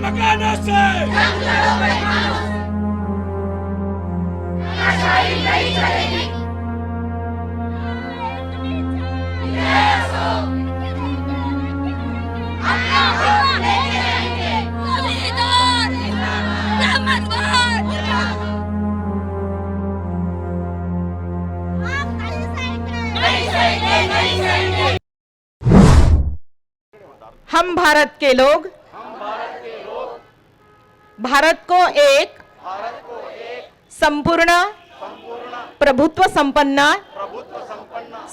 मकानों से जंग लड़ो बेईमानों से। तानाशाही नहीं चलेगी। विजय हो। अपना हक लेके रहेंगे। संविधान जिंदाबाद। नहीं सहेंगे, नहीं सहेंगे। हम भारत के लोग भारत को एक संपूर्ण प्रभुत्व संपन्न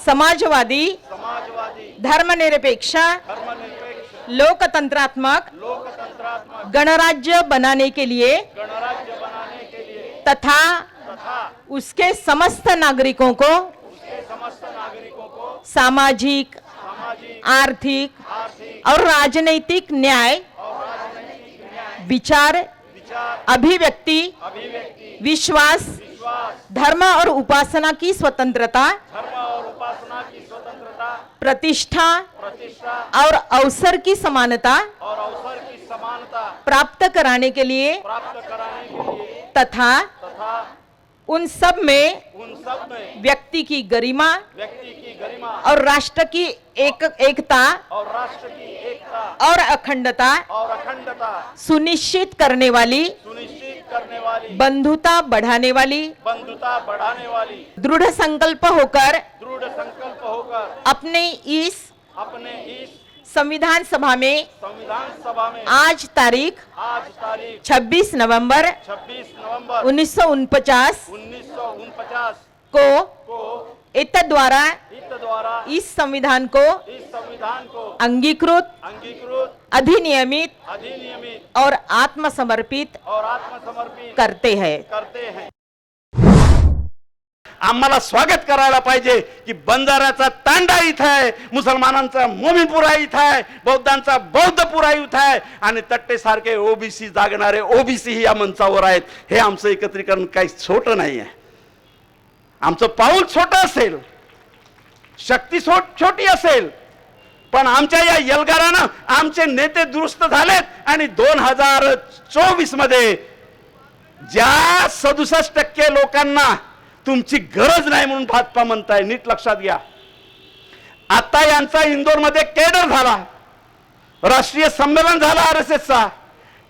समाजवादी धर्मनिरपेक्ष लोकतंत्रात्मक गणराज्य बनाने के लिए तथा उसके समस्त नागरिकों को सामाजिक आर्थिक और राजनैतिक न्याय विचार अभिव्यक्ति विश्वास धर्म और उपासना की स्वतंत्रता प्रतिष्ठा और अवसर की समानता प्राप्त कराने के लिए तथा उन सब में व्यक्ति की गरिमा और राष्ट्र की एकता और अखंडता सुनिश्चित करने वाली बंधुता बढ़ाने वाली दृढ़ संकल्प होकर अपने इस संविधान सभा में आज तारीख 26 नवंबर 1949 को इत द्वारा इस संविधान को अंगीकृत अधिनियमित और आत्मसमर्पित करते हैं। आम्हाला स्वागत करायला पाहिजे की बंजाऱ्याचा तांडा इथं आहे, मुसलमानांचा मोमीनपुरा इथं आहे, बौद्धांचा बौद्धपुरा इथं आहे आणि तट्टे सारखे ओबीसी जागणारे ओबीसी ही या मंचावर आहेत। हे आमचं एकत्रीकरण काही छोटं नाही आहे। आमचं पाऊल छोटं असेल, शक्ती छोटी असेल, पण आमच्या या यलगारानं आमचे नेते दुरुस्त झालेत आणि 2024 मध्ये ज्या 67% लोकांना तुमची गरज नाही म्हणून भाजपा म्हणताय, नीट लक्षात घ्या। आता यांचा इंदोर मध्ये केडर झाला, राष्ट्रीय संमेलन झाला आरएसएसचा।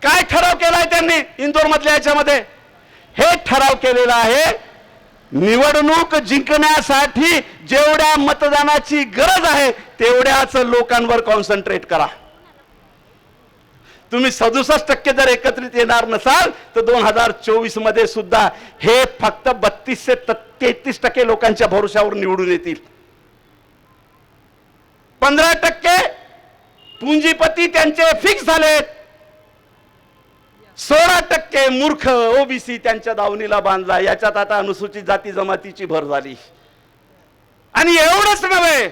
काय ठराव केलाय त्यांनी इंदोर मधल्या याच्यामध्ये? हे ठराव केलेला आहे निवडणूक जिंकण्यासाठी जेवढ्या मतदानाची गरज आहे तेवढ्याच लोकांवर कॉन्सन्ट्रेट करा। तुम्ही 67% जर एकत्रित येणार नसाल तर 2024 मध्ये सुद्धा हे फक्त 32 ते 33% लोकांच्या भरोशावर निवडून येतील। 15% पुंजीपती त्यांचे फिक्स झालेत, 16% मूर्ख ओबीसी त्यांच्या दावणीला बांधला। याच्यात आता अनुसूचित जाती जमातीची भर झाली। आणि एवढंच नव्हे,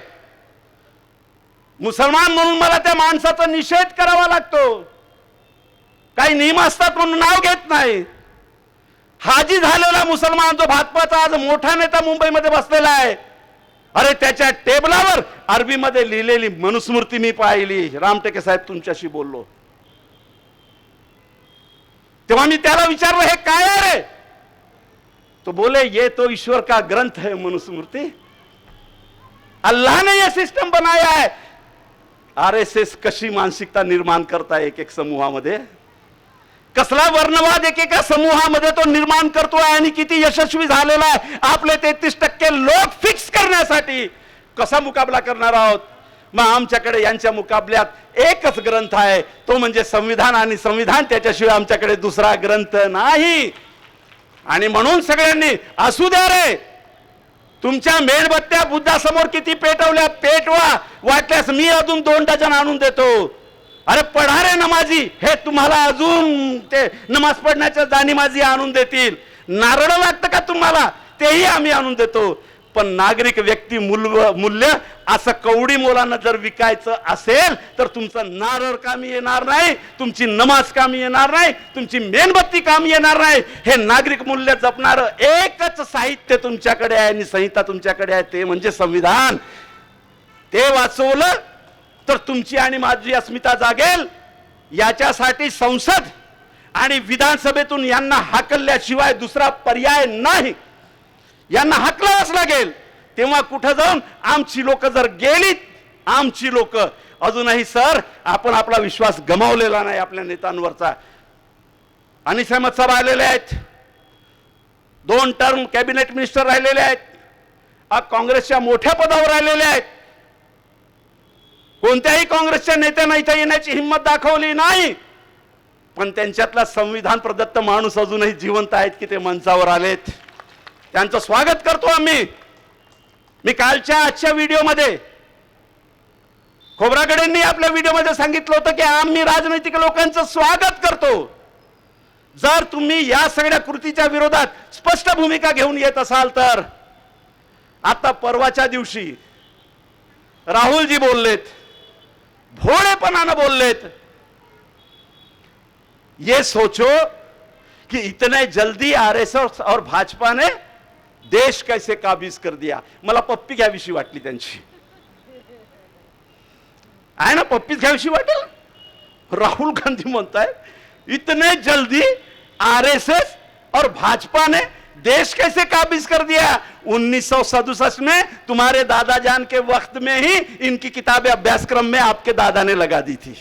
मुसलमान म्हणून मला त्या माणसाचा निषेध करावा लागतो। काही नियम असतात म्हणून नाव घेत नाही। हाजी झालेला मुसलमान जो भाजपाचा आज मोठा नेता मुंबईमध्ये बसलेला आहे, अरे त्याच्या टेबलावर अरबी मध्ये लिहिलेली मनुस्मृती मी पाहिली। रामटेके साहेब तुमच्याशी बोललो तेव्हा मी त्याला विचारलं हे काय आहे रे? तो बोले ये तो ईश्वर का ग्रंथ है मनुस्मृति, अल्लाह ने ये सिस्टम बनाया है। आरएसएस कशी मानसिकता निर्माण करता एक एक समूहामध्ये, कसला वर्णवाद एकेका समूहामध्ये तो निर्माण करतोय आणि किती यशस्वी झालेला आहे। आपले 33% लोक फिक्स करण्यासाठी कसा मुकाबला करणार आहोत? मग आमच्याकडे यांच्या मुकाबल्यात एकच ग्रंथ आहे, तो म्हणजे संविधान, आणि संविधान त्याच्याशिवाय आमच्याकडे दुसरा ग्रंथ नाही। आणि म्हणून सगळ्यांनी असू द्या रे, तुमच्या मेणबत्त्या बुद्धासमोर किती पेटवल्या पेटवा, वाटल्यास मी अजून 2 डझन आणून देतो। अरे पढारे नमाजी हे तुम्हाला अजून ते नमाज पढण्याच्या जाणीमाजी आणून देतील। नारळ लागतं का तुम्हाला? तेही आम्ही आणून देतो। पण नागरिक व्यक्ती मूल्य असं कवडी मोलानं जर विकायचं असेल तर तुमचं नारळ कामी येणार नाही, तुमची नमाज कामी येणार नाही, तुमची मेणबत्ती कामी येणार नाही। हे नागरिक मूल्य जपणारं एकच साहित्य तुमच्याकडे आहे आणि संहिता तुमच्याकडे आहे, ते म्हणजे संविधान। ते वाचवलं तर तुमची आणि माझी अस्मिता जागेल, याच्यासाठी संसद आणि विधानसभेतून यांना हाकलल्याशिवाय दुसरा पर्याय नाही. यांना हाकलावंच लागेल. तेव्हा कुठं जाऊन आमची लोक जर गेलीत, आमची लोक अजूनही सर आपण आपला विश्वास गमावलेला नाही आपल्या नेत्यांवरचा. अनिस अहमद साहेब आलेले आहेत, 2 टर्म कॅबिनेट मिनिस्टर राहिलेले आहेत, आज काँग्रेसच्या मोठ्या पदावर राहिलेले आहेत. कोणत्याही काँग्रेसच्या नेत्यांना इथे येण्याची हिंमत दाखवली नाही, पण त्यांच्यातला संविधान प्रदत्त माणूस अजूनही जिवंत आहेत की ते मंचावर आलेत. त्यांचं स्वागत करतो आम्ही. मी कालच्या आजच्या व्हिडिओमध्ये खोब्रागडेंनी आपल्या व्हिडिओमध्ये सांगितलं होतं की आम्ही राजनैतिक लोकांचं स्वागत करतो. जर तुम्ही या सगळ्या कृतीच्या विरोधात स्पष्ट भूमिका घेऊन येत असाल तर. आता परवाच्या दिवशी राहुलजी बोललेत, भोळेपणानं बोललेत, ये सोचो कि इतने जल्दी आरएसएस और भाजपा ने देश कैसे काबीज कर दिया. मला पप्पी घ्यावीशी वाटली त्यांची. आहे ना, पप्पीच घ्यावीशी वाटेल. राहुल गांधी म्हणताय इतने जल्दी आरएसएस और भाजपा ने देश कैसे काबीज कर दिया. 1967 में तुम्हारे दादा जान के वक्त में ही इनकी किताबें अभ्यासक्रम में आपके दादा ने लगा दी थी.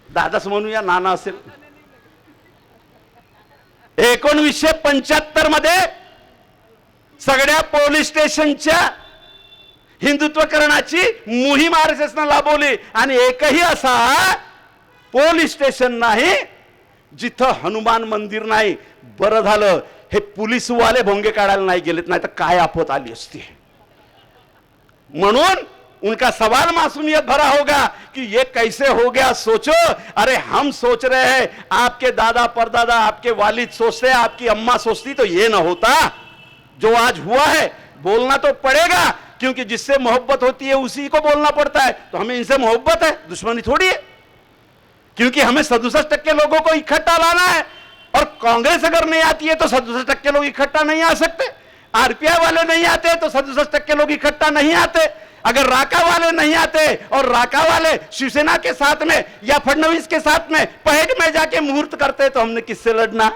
दादाच म्हणूया, नाना असेल. 1975 मध्ये सगळ्या पोलीस स्टेशनच्या हिंदुत्वकरणाची मोहीम आरएसएसनं लाभवली आणि एकही असा पोलीस स्टेशन नाही जिथं हनुमान मंदिर नाही. बरं झालं हे पोलीसवाले भोंगे काढायला नाही गेलेत, नाही तर काय आपत आली असती. म्हणून उनका सवाल मासूमियत भरा होगा कि ये कैसे हो गया. सोचो, अरे हम सोच रहे हैं, आपके दादा परदादा आपके वालिद सोचते, आपकी अम्मा सोचती तो ये ना होता जो आज हुआ है. बोलना तो पड़ेगा क्योंकि जिससे मोहब्बत होती है उसी को बोलना पड़ता है. तो हमें इनसे मोहब्बत है, दुश्मनी थोड़ी है. क्योंकि हमें 67% लोगों को इकट्ठा लाना है और कांग्रेस अगर नहीं आती है तो 67% लोग इकट्ठा नहीं आ सकते. आरपीआई वाले नहीं आते तो 67% लोग इकट्ठा नहीं आते. अगर राका वाले नहीं आते और राका वाले शिवसेना के साथ में या फडणवीस के साथ में पहेट में जाके मुहूर्त करते तो हमने किससे लढना.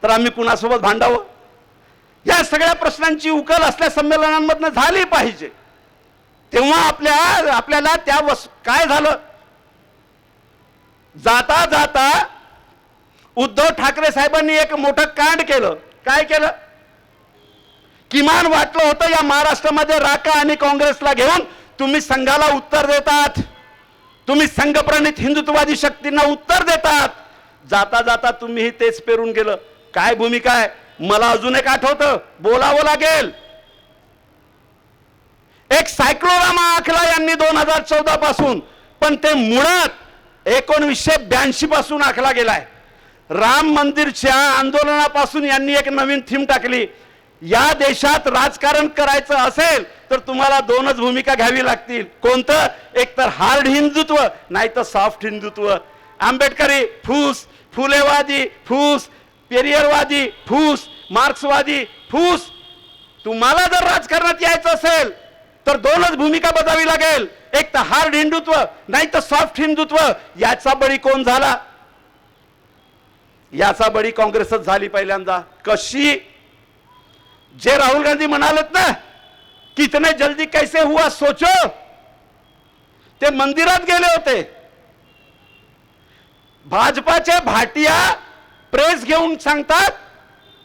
तर आम्ही कुणासोबत भांडावं. या सगळ्या प्रश्नांची उकल असल्या संमेलनांमधनं झाली पाहिजे. तेव्हा आपल्याला त्या काय झालं, जाता जाता उद्धव ठाकरे साहेबांनी एक मोठं कांड केलं. काय केलं, किमान वाटलं होतं या महाराष्ट्रामध्ये राका आणि काँग्रेसला घेऊन तुम्ही संघाला उत्तर देतात, तुम्ही संघप्रणित हिंदुत्ववादी शक्तींना उत्तर देतात. जाता जाता तुम्ही तेच पेरून गेलं. काय भूमिका आहे मला अजून एक आठवतं, बोलावं लागेल. एक सायक्लोरामा आखला यांनी 2014 पासून, पण ते मुळात 1982 पासून आखला गेलाय. राम मंदिरच्या आंदोलनापासून यांनी एक नवीन थीम टाकली. या देशात राजकारण करायचं असेल तर तुम्हाला 2च भूमिका घ्यावी लागतील. कोणतं, एक तर हार्ड हिंदुत्व नाही तर सॉफ्ट हिंदुत्व. आंबेडकरी फूस, फुलेवादी फूस, पेरियरवादी फूस, मार्क्सवादी फूस. तुम्हाला जर राजकारणात यायचं असेल तर 2च भूमिका बजावी लागेल. एक तर हार्ड हिंदुत्व नाही तर सॉफ्ट हिंदुत्व. याचा बळी कोण झाला, याचा बळी काँग्रेसच झाली पहिल्यांदा. कशी, जे राहुल गांधी म्हणालेत ना कितने जल्दी कैसे हुआ सोचो, ते मंदिरात गेले होते. भाजपाचे भाटिया प्रेस घेऊन सांगतात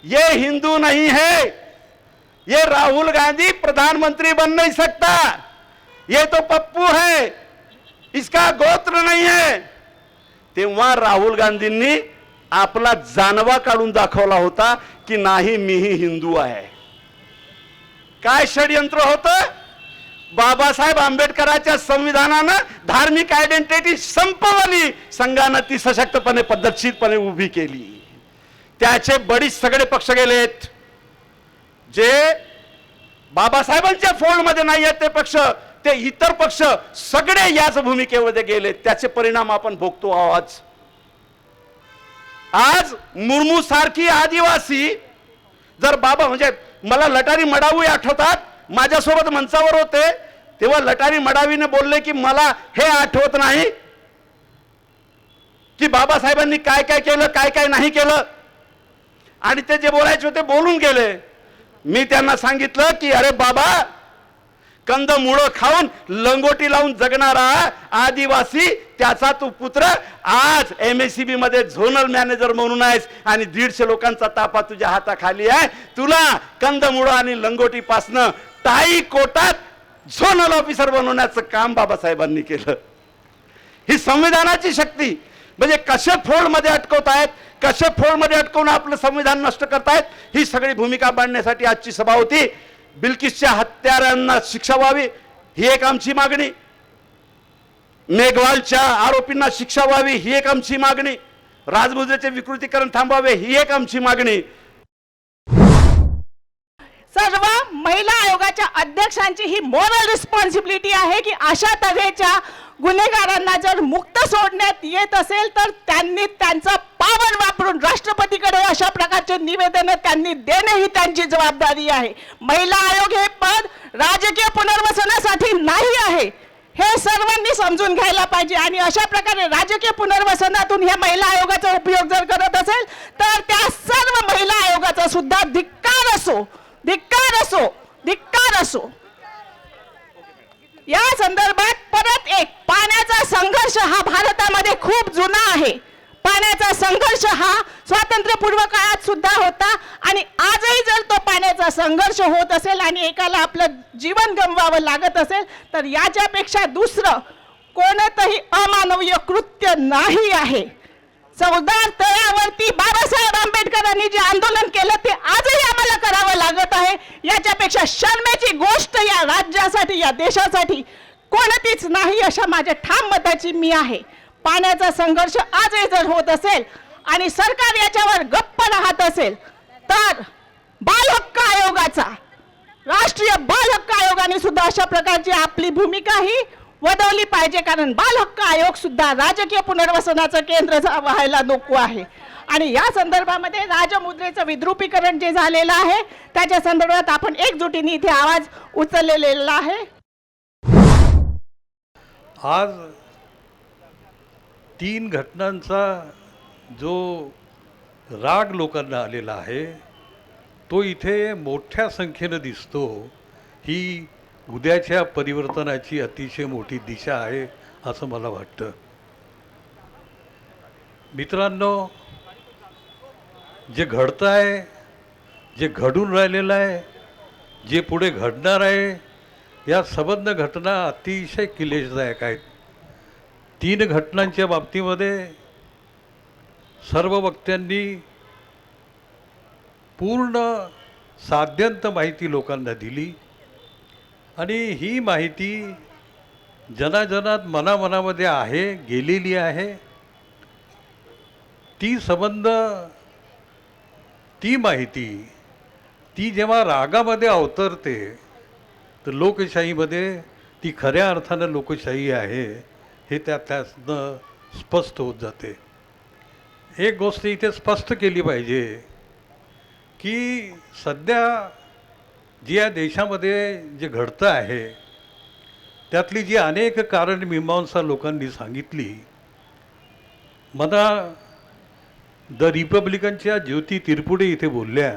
ये हिंदू नहीं है, ये राहुल गांधी प्रधानमंत्री बन नहीं सकता, ये तो पप्पू है, इसका गोत्र नहीं है. तेव्हा राहुल गांधींनी आपला जानवा काढून दाखवला होता की नाही मीही हिंदू आहे. काय षडयंत्र होतं. बाबासाहेब आंबेडकरांच्या संविधानानं धार्मिक आयडेंटिटी संपवली, संघानं ती सशक्तपणे पद्धतशीरपणे उभी केली. त्याचे बडीच सगळे पक्ष गेलेत. जे बाबासाहेबांच्या फोल्डमध्ये नाही आहेत ते पक्ष, ते इतर पक्ष सगळे याच भूमिकेमध्ये गेलेत. त्याचे परिणाम आपण भोगतो आहोत. आज मुर्मू सारखी आदिवासी जर बाबा, म्हणजे मला लटारी मडावी आठवतात, माझ्यासोबत मंचावर होते. तेव्हा लटारी मडावीने बोलले की मला हे आठवत नाही की बाबासाहेबांनी काय काय केलं, काय काय नाही केलं, आणि ते जे बोलायचे होते बोलून गेले. मी त्यांना सांगितलं की अरे बाबा, कंदमुळं खाऊन लंगोटी लावून जगणारा आदिवासी, त्याचा तू पुत्र आज MSCB मध्ये झोनल मॅनेजर म्हणून आहेस आणि 150 लोकांचा ताफा तुझ्या हाताखाली आहे. तुला कंदमुळं आणि लंगोटी पासनं टाई कोटात झोनल ऑफिसर बनवण्याचं काम बाबासाहेबांनी केलं. ही संविधानाची शक्ती. म्हणजे कसे फोडमध्ये अटकवतायत, कसे फोडमध्ये अटकवून आपलं संविधान नष्ट करतायत, ही सगळी भूमिका मांडण्यासाठी आजची सभा होती. बिल्किसच्या हत्यारांना शिक्षा व्हावी ही एक आमची मागणी, मेघवालच्या आरोपींना शिक्षा व्हावी ही एक आमची मागणी, राजमुद्रेचे विकृतीकरण थांबवावे ही एक आमची मागणी. सर्व महिला आयोगाच्या अध्यक्षांची ही मॉरल रिस्पॉन्सिबिलिटी आहे की अशा तऱ्हेच्या गुन्हेगारांना जर मुक्त सोडण्यात येत असेल तर त्यांनी त्यांचा पावर वापरून राष्ट्रपतीकडे अशा प्रकारचे निवेदन त्यांनी देणे ही त्यांची जबाबदारी आहे. महिला आयोग हे पद राजकीय पुनर्वसनासाठी नाही आहे, हे सर्वांनी समजून घ्यायला पाहिजे. आणि अशा प्रकारे राजकीय पुनर्वसनातून ह्या महिला आयोगाचा उपयोग जर करत असेल तर त्या सर्व महिला आयोगाचा सुद्धा धिक्कार असो, धिक्कार असो, धिक्कार असो. या संदर्भात परत एक, पाण्याचा संघर्ष हा भारतामध्ये खूप जुना आहे. पाण्याचा संघर्ष हा स्वातंत्र्यपूर्व काळात सुद्धा होता आणि आजही जर तो पाण्याचा संघर्ष होत असेल आणि एकाला आपलं जीवन गमवावं लागत असेल तर याच्यापेक्षा दुसरं कोणतंही अमानवीय कृत्य नाही आहे. चौदार तळ्यावरती बाबासाहेब आंबेडकरांनी जे आंदोलन केलं ते आजही आम्हाला करावं लागत आहे. याच्यापेक्षा शर्मेची गोष्ट या राज्यासाठी, या देशासाठी कोणतीच नाही, अशा माझ्या ठाम मताची मी आहे. पाण्याचा संघर्ष आजही जर होत असेल आणि सरकार याच्यावर गप्प राहत असेल तर बाल हक्क आयोगाचा, राष्ट्रीय बाल हक्क आयोगाने सुद्धा अशा प्रकारची आपली भूमिका ही वदवली पाहिजे. कारण बाल हक्क आयोग सुद्धा राजकीय पुनर्वसनाचं केंद्र व्हायला नको आहे. आणि या संदर्भामध्ये राजमुद्रेचं विद्रुपीकरण जे झालेलं आहे त्याच्या संदर्भात आपण एकजुटीने इथे आवाज उचललेला आहे. आज 3 घटनांचा जो राग लोकांना आलेला आहे तो इथे मोठ्या संख्येनं दिसतो. ही उद्याच्या परिवर्तनाची अतिशय मोठी दिशा आहे असं मला वाटतं. मित्रांनो, जे घडतं आहे, जे घडून राहिलेलं आहे, जे पुढे घडणार आहे, या संबंध घटना अतिशय क्लेशदायक आहेत. 3 घटनांच्या बाबतीमध्ये सर्व वक्त्यांनी पूर्ण साध्यंत माहिती लोकांना दिली आणि ही माहिती जनाजनात मनामनामध्ये आहे, गेलेली आहे. ती संबंध, ती माहिती, ती जेव्हा रागामध्ये अवतरते तर लोकशाहीमध्ये ती खऱ्या अर्थानं लोकशाही आहे हे त्यातनं स्पष्ट होत जाते. एक गोष्ट इथे स्पष्ट केली पाहिजे की सध्या जी या देशामध्ये जे घडतं आहे त्यातली जी अनेक कारण मीमांसा लोकांनी सांगितली. मला द रिपब्लिकनच्या ज्योती तिरपुडे इथे बोलल्या.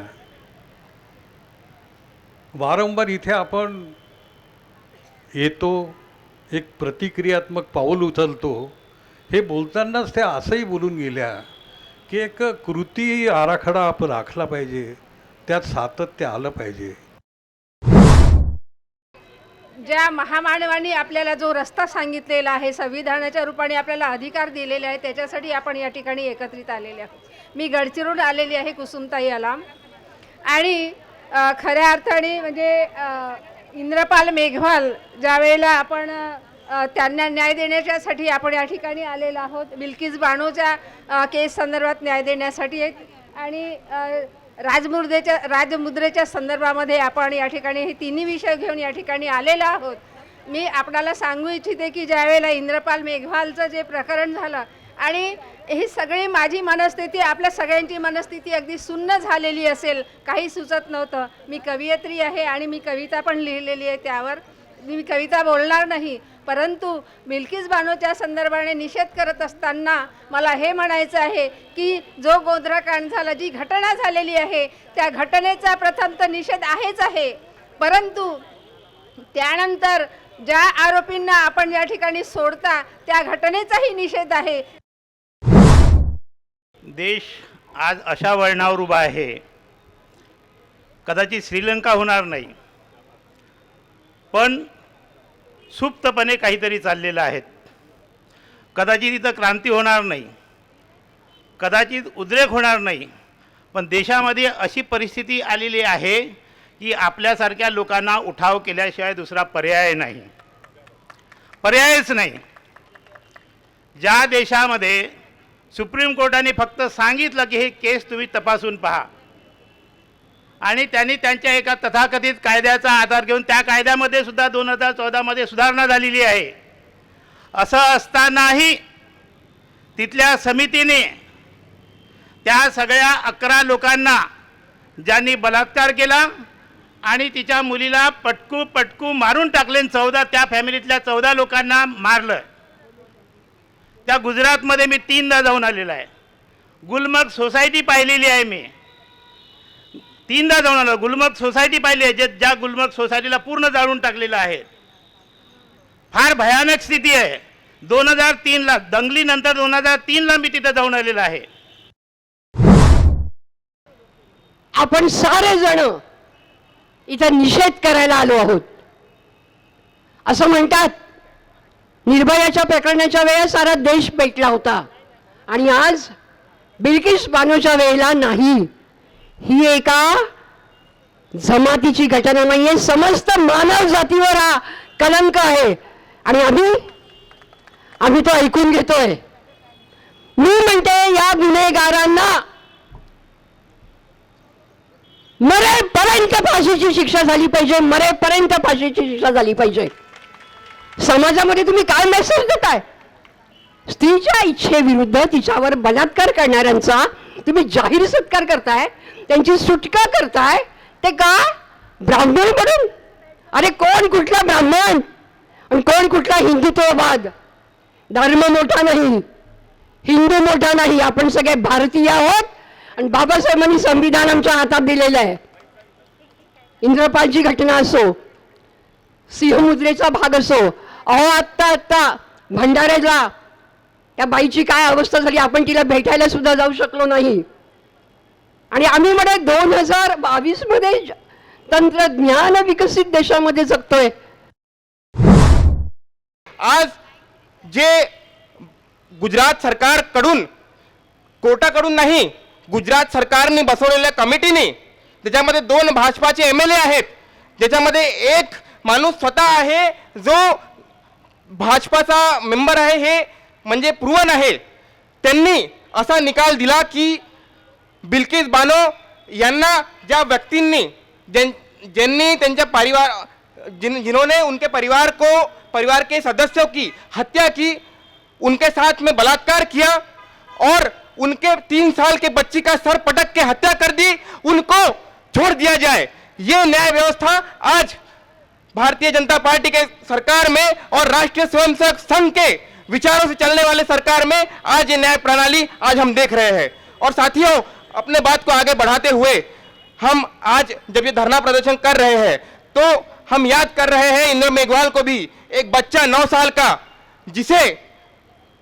वारंवार इथे आपण येतो, एक प्रतिक्रियात्मक पाऊल उचलतो, हे बोलतानाच त्या असंही बोलून गेल्या की एक कृती आराखडा आपण आखला पाहिजे, त्यात सातत्य आलं पाहिजे. ज्या महामानवांनी आपल्याला जो रस्ता सांगितलेला आहे, संविधानाच्या रूपाने आपल्याला अधिकार दिलेले आहे, त्याच्यासाठी आपण या ठिकाणी एकत्रित आलेले आहोत. मी गडचिरोली आलेली आहे, कुसुमताई आलाम. आणि खऱ्या अर्थाने म्हणजे इंद्रपाल मेघवाल ज्या वेळेला आपण त्यांना न्याय देण्याच्यासाठी आपण या ठिकाणी आलेलो आहोत. बिल्किस बानोच्या केस संदर्भात न्याय देण्यासाठी आणि राजमुद्रेच्या संदर्भामध्ये आपण या ठिकाणी हे तिन्ही विषय घेऊन या ठिकाणी आलेलो आहोत. मी आपल्याला सांगू इच्छिते की ज्यावेळेला इंद्रपाल मेघवालचं जे प्रकरण झालं आणि ही सगळी माझी मनस्थिती, आपल्या सगळ्यांची मनस्थिती अगदी सुन्न झालेली असेल, काही सुचत नव्हतं. मी कवयित्री आहे आणि मी कविता पण लिहिलेली आहे त्यावर. मी कविता बोलणार नाही, परंतु बिल्किस बानोच्या संदर्भाने निषेध करत असताना मला हे म्हणायचं आहे की जो गोधराकांड झाला, जी घटना झालेली आहे त्या घटनेचा प्रथम तर निषेध आहेच आहे, परंतु त्यानंतर ज्या आरोपींना आपण या ठिकाणी सोडता त्या घटनेचाही निषेध आहे. देश आज अशा वळणावर उभा आहे, कदाचित श्रीलंका होणार नाही, पण सुप्तपणे काहीतरी चाललेलं आहे. कदाचित इथं क्रांती होणार नाही, कदाचित उद्रेक होणार नाही, पण देशामध्ये अशी परिस्थिती आलेली आहे की आपल्यासारख्या लोकांना उठाव केल्याशिवाय दुसरा पर्याय नाही, पर्यायच नाही. ज्या देशामध्ये सुप्रीम कोर्टाने फक्त सांगितलं की हे केस तुम्ही तपासून पहा आणि त्यांनी त्यांच्या एका तथाकथित कायद्याचा आधार घेऊन त्या कायद्यामध्ये सुद्धा 2014मध्ये सुधारणा झालेली आहे, असं असतानाही तिथल्या समितीने त्या सगळ्या 11 लोकांना ज्यांनी बलात्कार केला आणि तिच्या मुलीला पटकू मारून टाकले, 14 त्या फॅमिलीतल्या 14 लोकांना मारलं. त्या गुजरातमध्ये मी 3दा जाऊन आलेला आहे. गुलमर्ग सोसायटी पाहिलेली आहे, मी 3दा जाऊन आलो. गुलमर्ग सोसायटी पाहिली आहे, ज्या गुलमर्ग सोसायटीला पूर्ण जाळून टाकलेलं आहे. फार भयानक स्थिती आहे. 2003ला दंगलीनंतर 2003ला मी तिथे जाऊन आलेला आहे. आपण सारे जण इथं निषेध करायला आलो आहोत. असं म्हणतात निर्भयाच्या प्रकरणाच्या वेळेस सारा देश पेटला होता आणि आज बिल्किस बानोच्या वेळेला नाही. ही एका जमातीची घटना नाहीये, समस्त मानव जातीवर हा कलंक आहे आणि आम्ही तो ऐकून घेतोय. मी म्हणते या गुन्हेगारांना मरेपर्यंत फाशीची शिक्षा झाली पाहिजे, मरेपर्यंत फाशीची शिक्षा झाली पाहिजे. समाजामध्ये तुम्ही काय मेसेज देताय? स्त्रीच्या इच्छेविरुद्ध तिच्यावर बलात्कार करणाऱ्यांचा तुम्ही जाहीर सत्कार करताय, त्यांची सुटका करताय. ते का? ब्राह्मण म्हणून? अरे कोण कुठला ब्राह्मण आणि कोण कुठला हिंदुत्ववाद? धर्म मोठा नाही, हिंदू मोठा नाही, आपण सगळे भारतीय आहोत आणि बाबासाहेबांनी संविधान आमच्या हातात दिलेलं आहे. इंद्रपालची घटना असो, सिंहमुद्रेचा भाग असो, अहो आत्ता भंडाऱ्याला त्या बाईची काय अवस्था झाली, आपण तिला भेटायला सुद्धा जाऊ शकलो नाही. आणि आम्ही म्हणे 2022 मध्ये तंत्रज्ञान विकसित देशामध्ये जगतोय. आज जे गुजरात सरकारकडून, कोर्टाकडून नाही, गुजरात सरकारने बसवलेल्या कमिटीने, त्याच्यामध्ये 2 भाजपाचे MLA आहेत, ज्याच्यामध्ये एक माणूस स्वतः आहे जो भाजपाचा मेंबर आहे, हे म्हणजे प्रूव्हन आहे. त्यांनी असा निकाल दिला की बिल्किस बानो यांना ज्या व्यक्तींनी जिन्होंने उनके परिवार के सदस्यों की हत्या की, उनके साथ में बलात्कार किया और उनके 3 साल के बच्ची का सर पटक के हत्या कर दी, उनको छोड़ दिया जाए. ये न्याय व्यवस्था आज भारतीय जनता पार्टी के सरकार में और राष्ट्रीय स्वयंसेवक संघ के विचारों से चलने वाले सरकार में आज ये न्याय प्रणाली आज हम देख रहे हैं. और साथियों, अपने बात को आगे बढ़ाते हुए हम आज जब ये धरना प्रदर्शन कर रहे हैं तो हम याद कर रहे हैं इंद्र मेघवाल को भी, एक बच्चा 9 साल का जिसे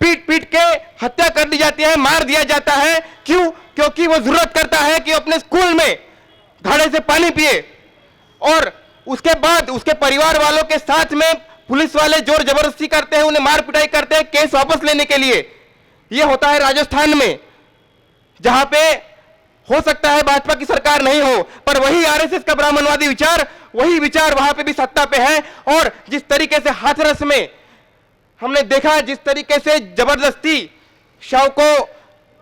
पीट के हत्या कर दी जाती है, मार दिया जाता है. क्यों? क्योंकि वो जरूरत करता है कि अपने स्कूल में घड़े से पानी पिए और उसके बाद उसके परिवार वालों के साथ में पुलिस वाले जोर जबरदस्ती करते हैं, उन्हें मार पिटाई करते हैं केस वापस लेने के लिए. ये होता है राजस्थान में, जहां पे हो सकता है भाजपा की सरकार नहीं हो, पर वही आरएसएस का ब्राह्मणवादी विचार, वही विचार वहां पे भी सत्ता पे है. और जिस तरीके से हाथरस में हमने देखा, जिस तरीके से जबरदस्ती शव को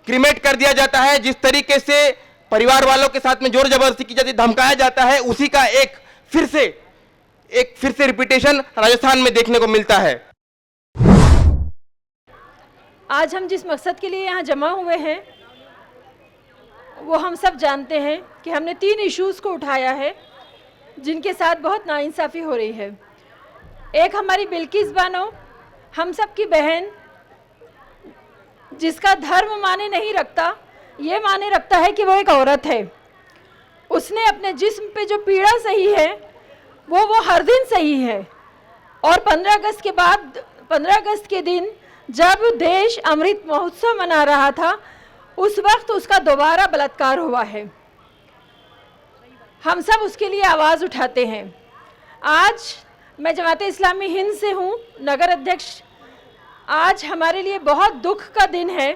क्रीमेट कर दिया जाता है, जिस तरीके से परिवार वालों के साथ में जोर जबरदस्ती की जाती है, धमकाया जाता है, उसी का एक फिर से रिपीटेशन राजस्थान में देखने को मिलता है. आज हम जिस मकसद के लिए यहाँ जमा हुए हैं वो हम सब जानते हैं कि हमने 3 इश्यूज़ को उठाया है जिनके साथ बहुत नाइंसाफ़ी हो रही है. एक हमारी बिल्किस बानो, हम सब की बहन, जिसका धर्म माने नहीं रखता, ये माने रखता है कि वो एक औरत है। उसने अपने जिस्म पे जो पीड़ा सही है वो हर दिन सही है। और 15 अगस्त के बाद, 15 अगस्त के दिन जब देश अमृत महोत्सव मना रहा था, उस वक्त उसका दोबारा बलात्कार हुआ है। हम सब उसके लिए आवाज़ उठाते हैं। आज मैं जमाते इस्लामी हिंद से हूँ, नगर अध्यक्ष। आज हमारे लिए बहुत दुख का दिन है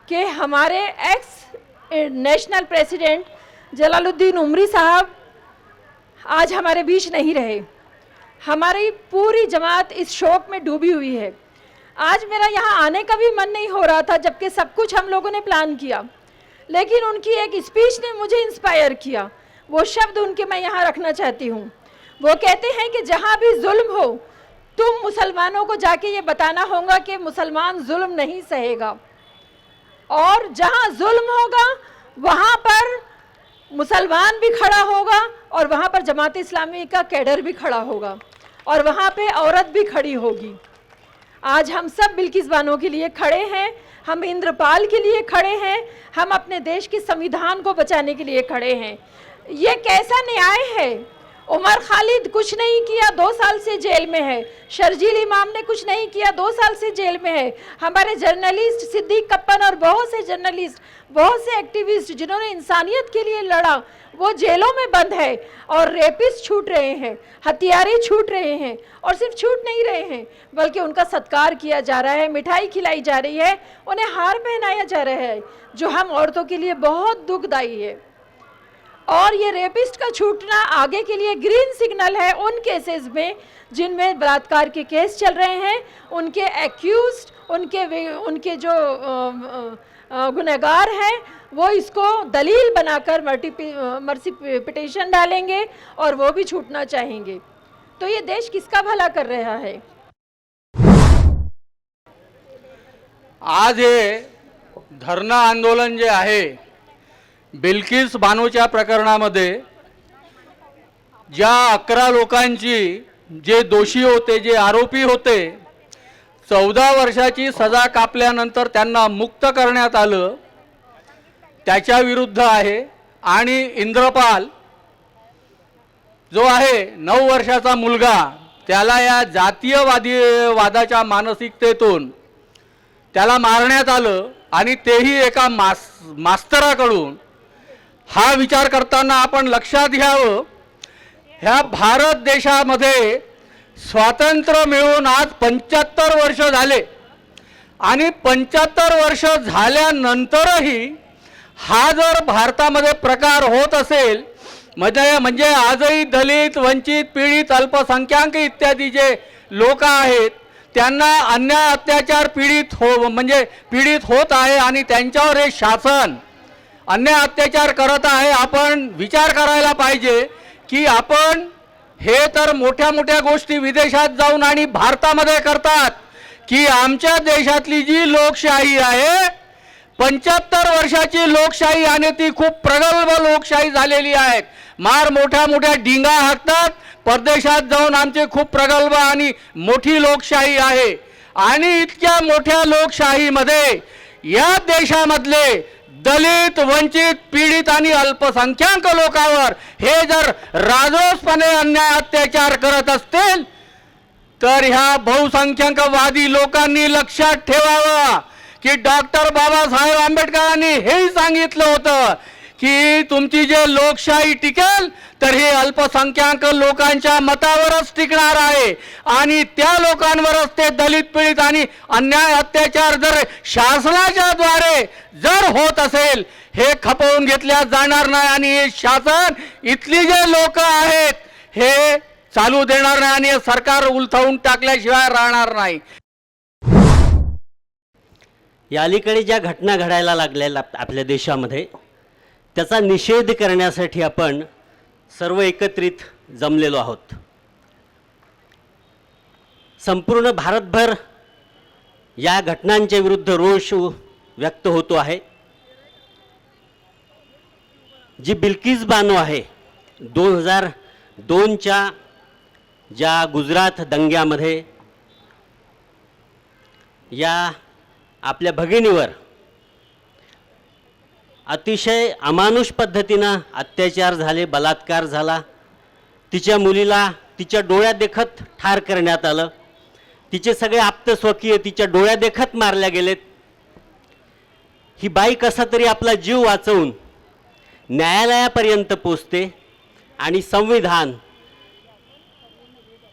कि हमारे ex national president Jalaluddin Umari साहब आज हमारे बीच नहीं रहे। हमारी पूरी जमात इस शोक में डूबी हुई है। आज मेरा यहाँ आने का भी मन नहीं हो रहा था, जबकि सब कुछ हम लोगों ने प्लान किया, लेकिन उनकी एक स्पीच ने मुझे इंस्पायर किया। वो शब्द उनके मैं यहाँ रखना चाहती हूँ। वो कहते हैं कि जहाँ भी जुल्म हो, तुम मुसलमानों को जाके ये बताना होगा कि मुसलमान जुल्म नहीं सहेगा, और जहाँ जुल्म होगा वहाँ पर मुसलमान भी खड़ा होगा, और वहाँ पर जमात इस्लामी का कैडर भी खड़ा होगा, और वहाँ पे औरत भी खड़ी होगी। आज हम सब बिल्किस बानो के लिए खड़े हैं, हम इंद्रपाल के लिए खड़े हैं, हम अपने देश के संविधान को बचाने के लिए खड़े हैं। ये कैसा न्याय है? उमर खालिद कुछ नहीं किया, 2 साल से जेल में है। शर्जील इमाम ने कुछ नहीं किया, 2 साल से जेल में है। हमारे जर्नलिस्ट सिद्दीक कप्पन और बहुत से जर्नलिस्ट, बहुत से एक्टिविस्ट जिन्होंने इंसानियत के लिए लड़ा, वो जेलों में बंद है। और रेपिस्ट छूट रहे हैं, हत्यारे छूट रहे हैं, और सिर्फ छूट नहीं रहे हैं बल्कि उनका सत्कार किया जा रहा है, मिठाई खिलाई जा रही है, उन्हें हार पहनाया जा रहा है, जो हम औरतों के लिए बहुत दुखदायी है। और ये रेपिस्ट का छूटना आगे के लिए ग्रीन सिग्नल है उन केसेस में जिनमें बलात्कार के केस चल रहे हैं। उनके एक्यूज्ड, उनके जो गुनहगार हैं, वो इसको दलील बनाकर मर्सी पिटीशन डालेंगे और वो भी छूटना चाहेंगे। तो ये देश किसका भला कर रहा है? आज हे धरणं आंदोलन जे आहे, बिल्किस बानोच्या प्रकरणामध्ये ज्या 11 लोकांची, जे दोषी होते, जे आरोपी होते, 14 वर्षाची सजा कापल्यानंतर त्यांना मुक्त करण्यात आलं, त्याच्या विरुद्ध आहे। आणि इंद्रपाल जो आहे 9 वर्षाचा मुलगा, त्याला या जातीयवादाच्या मानसिकतेतून त्याला मारण्यात आलं, आणि तेही एका मास्तराकडून। हा विचार करताना आपण लक्षात घ्यावं, ह्या भारत देशामध्ये स्वातंत्र्य मिळून आज 75 वर्ष झाले, आणि 75 वर्ष झाल्यानंतरही हा जर भारतामध्ये प्रकार होत असेल, म्हणजे आजही दलित, वंचित, पीडित, अल्पसंख्याक इत्यादी जे लोक आहेत त्यांना अन्याय अत्याचार पीडित होत आहे, आणि त्यांच्यावर हे शासन अन्याय अत्याचार करत आहे। आपण विचार करायला पाहिजे की आपण हे तर मोठ्या मोठ्या गोष्टी विदेशात जाऊन आणि भारतामध्ये करतात, की आमच्या देशातली जी लोकशाही आहे, 75 वर्षाची लोकशाही, आणि ती खूप प्रगल्भ लोकशाही झालेली आहे। मार मोठ्या मोठ्या डिंगा हाकतात, परदेशात जाऊन आमची खूप प्रगल्भ आणि मोठी लोकशाही आहे। आणि इतक्या मोठ्या लोकशाहीमध्ये या देशामधले दलित, वंचित, पीडित आणि अल्पसंख्याक लोकांवर हे जर राजरोसपणे अन्याय अत्याचार करत असतील, तर ह्या बहुसंख्याकवादी लोकांनी लक्षात ठेवावं की डॉक्टर बाबासाहेब आंबेडकरांनी हेही सांगितलं होतं की तुमची जे लोकशाही टिकेल तर हे अल्पसंख्याक लोकांच्या मतावरच टिकणार आहे, आणि त्या लोकांवरच ते दलित, पीडित आणि अन्याय अत्याचार जर शासनाच्या द्वारे जर होत असेल, हे खपवून घेतल्या जाणार नाही, आणि हे शासन इथली जे लोक आहेत हे चालू देणार नाही, आणि हे सरकार उलथवून टाकल्याशिवाय राहणार नाही। या अलीकडे ज्या घटना घडायला लागल्या आपल्या देशामध्ये, त्याचा निषेध करण्यासाठी आपण सर्व एकत्रित जमलेलो आहोत। संपूर्ण भारतभर या घटनांच्या विरुद्ध रोष व्यक्त होतो आहे। जी बिल्किस बानो आहे, 2002च्या ज्या गुजरात दंग्यामध्ये या आपल्या भगिनीवर अतिशय अमानुष पद्धतीनं अत्याचार झाले, बलात्कार झाला, तिच्या मुलीला तिच्या डोळ्यात देखत ठार करण्यात आलं, तिचे सगळे आप्तस्वकीय तिच्या डोळ्यात देखत मारल्या गेलेत. ही बाई कसा तरी आपला जीव वाचवून न्यायालयापर्यंत पोचते आणि संविधान,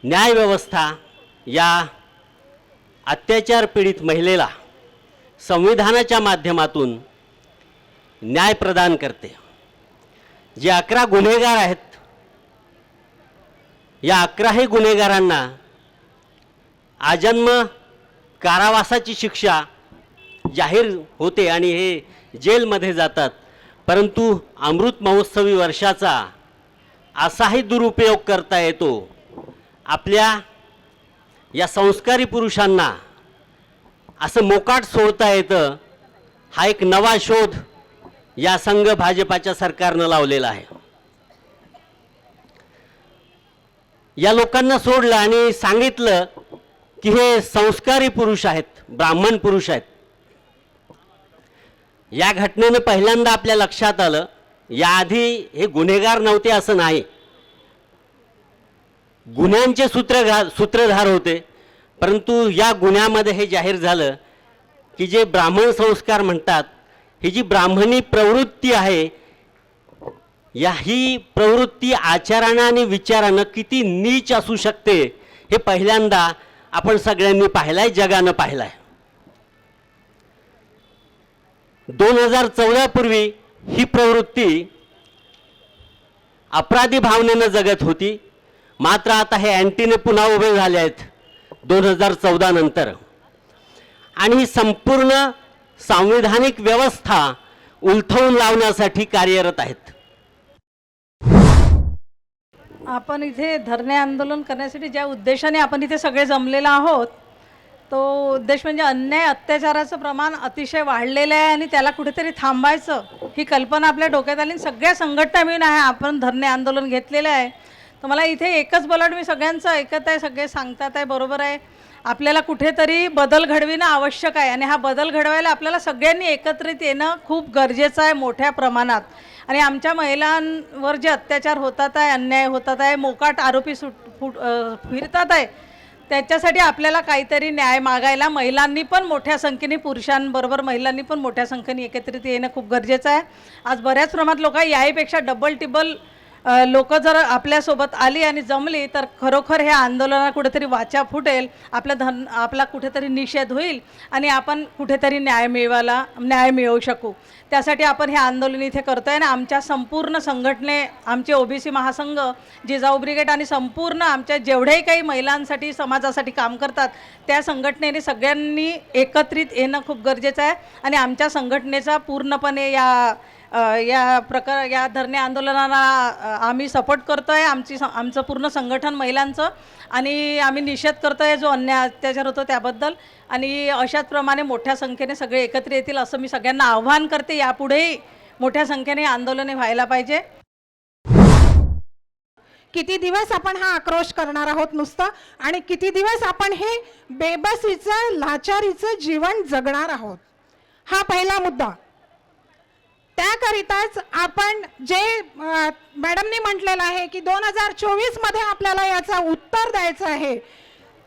न्यायव्यवस्था या अत्याचार पीडित महिलेला संविधानाच्या माध्यमातून न्याय प्रदान करते. जे 11 गुन्हेगार आहेत, या 11ही गुन्हेगारांना आजन्म कारावासाची शिक्षा जाहीर होते आणि हे जेलमध्ये जातात. परंतु अमृत महोत्सवी वर्षाचा असाही दुरुपयोग करता येतो. आपल्या या संस्कारी पुरुषांना असं मोकाट सोडता येतं. हा एक नवा शोध या संघ भाजपाच्या सरकारनं लावलेला आहे. या लोकांना सोडलं आणि सांगितलं की हे संस्कारी पुरुष आहेत, ब्राह्मण पुरुष आहेत. या घटनेनं पहिल्यांदा आपल्या लक्षात आलं, याआधी हे गुन्हेगार नव्हते असं नाही, गुन्ह्यांचे सूत्रधार होते. परंतु या गुन्ह्यामध्ये हे जाहीर झालं की जे ब्राह्मण संस्कार म्हणतात, ही जी ब्राह्मणी प्रवृत्ती आहे, ही प्रवृत्ती आचारानं आणि विचारानं किती नीच असू शकते हे पहिल्यांदा आपण सगळ्यांनी पाहिलंय, जगानं पाहिलंय. 2014 पूर्वी ही प्रवृत्ती अपराधी भावनेनं जगत होती. मात्र आता हे अँटीने पुन्हा उभे झाले आहेत 2014 नंतर, आणि ही संपूर्ण सांविधानिक व्यवस्था उलथवून लावण्यासाठी कार्यरत आहेत. आपण इथे धरणे आंदोलन करण्यासाठी ज्या उद्देशाने आपण इथे सगळे जमलेलो आहोत, तो उद्देश म्हणजे अन्याय अत्याचाराचं प्रमाण अतिशय वाढलेलं आहे आणि त्याला कुठेतरी थांबायचं ही कल्पना आपल्या डोक्यात आली. सगळ्या संघटना मिळून आहे आपण धरणे आंदोलन घेतलेलं आहे. तर मला इथे एकच बोलावं, मी सगळ्यांचं ऐकत आहे, सगळे सांगतात आहे, बरोबर आहे. आपल्याला कुठेतरी बदल घडविणं आवश्यक आहे आणि हा बदल घडवायला आपल्याला सगळ्यांनी एकत्रित येणं खूप गरजेचं आहे मोठ्या प्रमाणात. आणि आमच्या महिलांवर जे अत्याचार होतात आहे, अन्याय होतात आहे, मोकाट आरोपी फिरतात आहे, त्याच्यासाठी आपल्याला काहीतरी न्याय मागायला महिलांनी पण मोठ्या संख्येने, पुरुषांबरोबर महिलांनी पण मोठ्या संख्येने एकत्रित येणं खूप गरजेचं आहे. आज बऱ्याच प्रमाणात लोक याहीपेक्षा डबल टिबल लोक जर आपल्यासोबत आली आणि जमली तर खरोखर हे आंदोलनाला कुठेतरी वाचा फुटेल, आपला कुठेतरी निषेध होईल आणि आपण कुठेतरी न्याय मिळवू शकू. त्यासाठी आपण हे आंदोलन इथे करतो आहे. आणि आमच्या संपूर्ण संघटने, आमचे ओबीसी महासंघ, जिजाऊ ब्रिगेड आणि संपूर्ण आमच्या जेवढेही काही महिलांसाठी समाजासाठी काम करतात त्या संघटनेने सगळ्यांनी एकत्रित येणं खूप गरजेचं आहे. आणि आमच्या संघटनेचा पूर्णपणे या धरणे आंदोलनाला आम्ही सपोर्ट करतो आहे. आमचं पूर्ण संघटन महिलांचं, आणि आम्ही निषेध करतो आहे जो अन्याय अत्याचार होतो त्याबद्दल. आणि अशाच प्रमाणे मोठ्या संख्येने सगळे एकत्र येतील असं मी सगळ्यांना आव्हान करते. यापुढेही मोठ्या संख्येने आंदोलने व्हायला पाहिजे. किती दिवस आपण हा आक्रोश करणार आहोत नुसतं, आणि किती दिवस आपण हे बेबसीचं, लाचारीचं जीवन जगणार आहोत, हा पहिला मुद्दा. त्याकरिताच आपण जे मॅडमनी म्हटलेलं आहे की 2024 मध्ये आपल्याला याचं उत्तर द्यायचं आहे,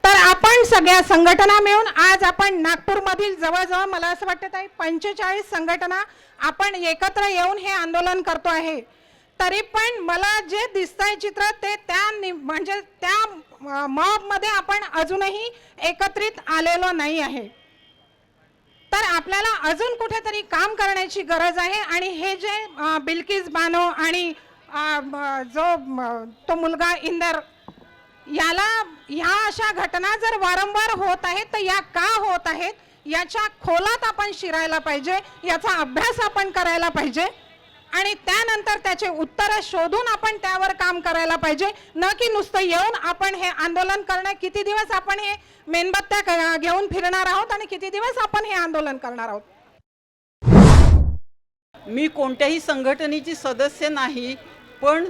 तर आपण सगळ्या संघटना मिळून आज आपण नागपूरमधील जवळजवळ मला असं वाटतं आहे 45 संघटना आपण एकत्र येऊन हे आंदोलन करतो आहे. तरी पण मला जे दिसतंय चित्र ते म्हणजे त्या मॉबमध्ये आपण अजूनही एकत्रित आलेलो नाही आहे. तर आपल्याला अजून कुठेतरी काम करण्याची गरज आहे. आणि हे जे बिल्किस बानो आणि तो मुलगा इंदर, ह्या अशा घटना जर वारंवार होत आहेत तर या का होत आहेत याच्या खोलात आपण शिरायला पाहिजे, याचा अभ्यास आपण करायला पाहिजे आणि त्यानंतर त्याचे उत्तर शोधून आपण त्यावर काम करायला पाहिजे. न की नुसतं येऊन आपण हे आंदोलन करणं, किती दिवस आपण हे मेणबत्त्या घेऊन फिरणार आहोत आणि किती दिवस आपण हे आंदोलन करणार आहोत. मी कोणत्याही संघटनेची सदस्य नाही, पण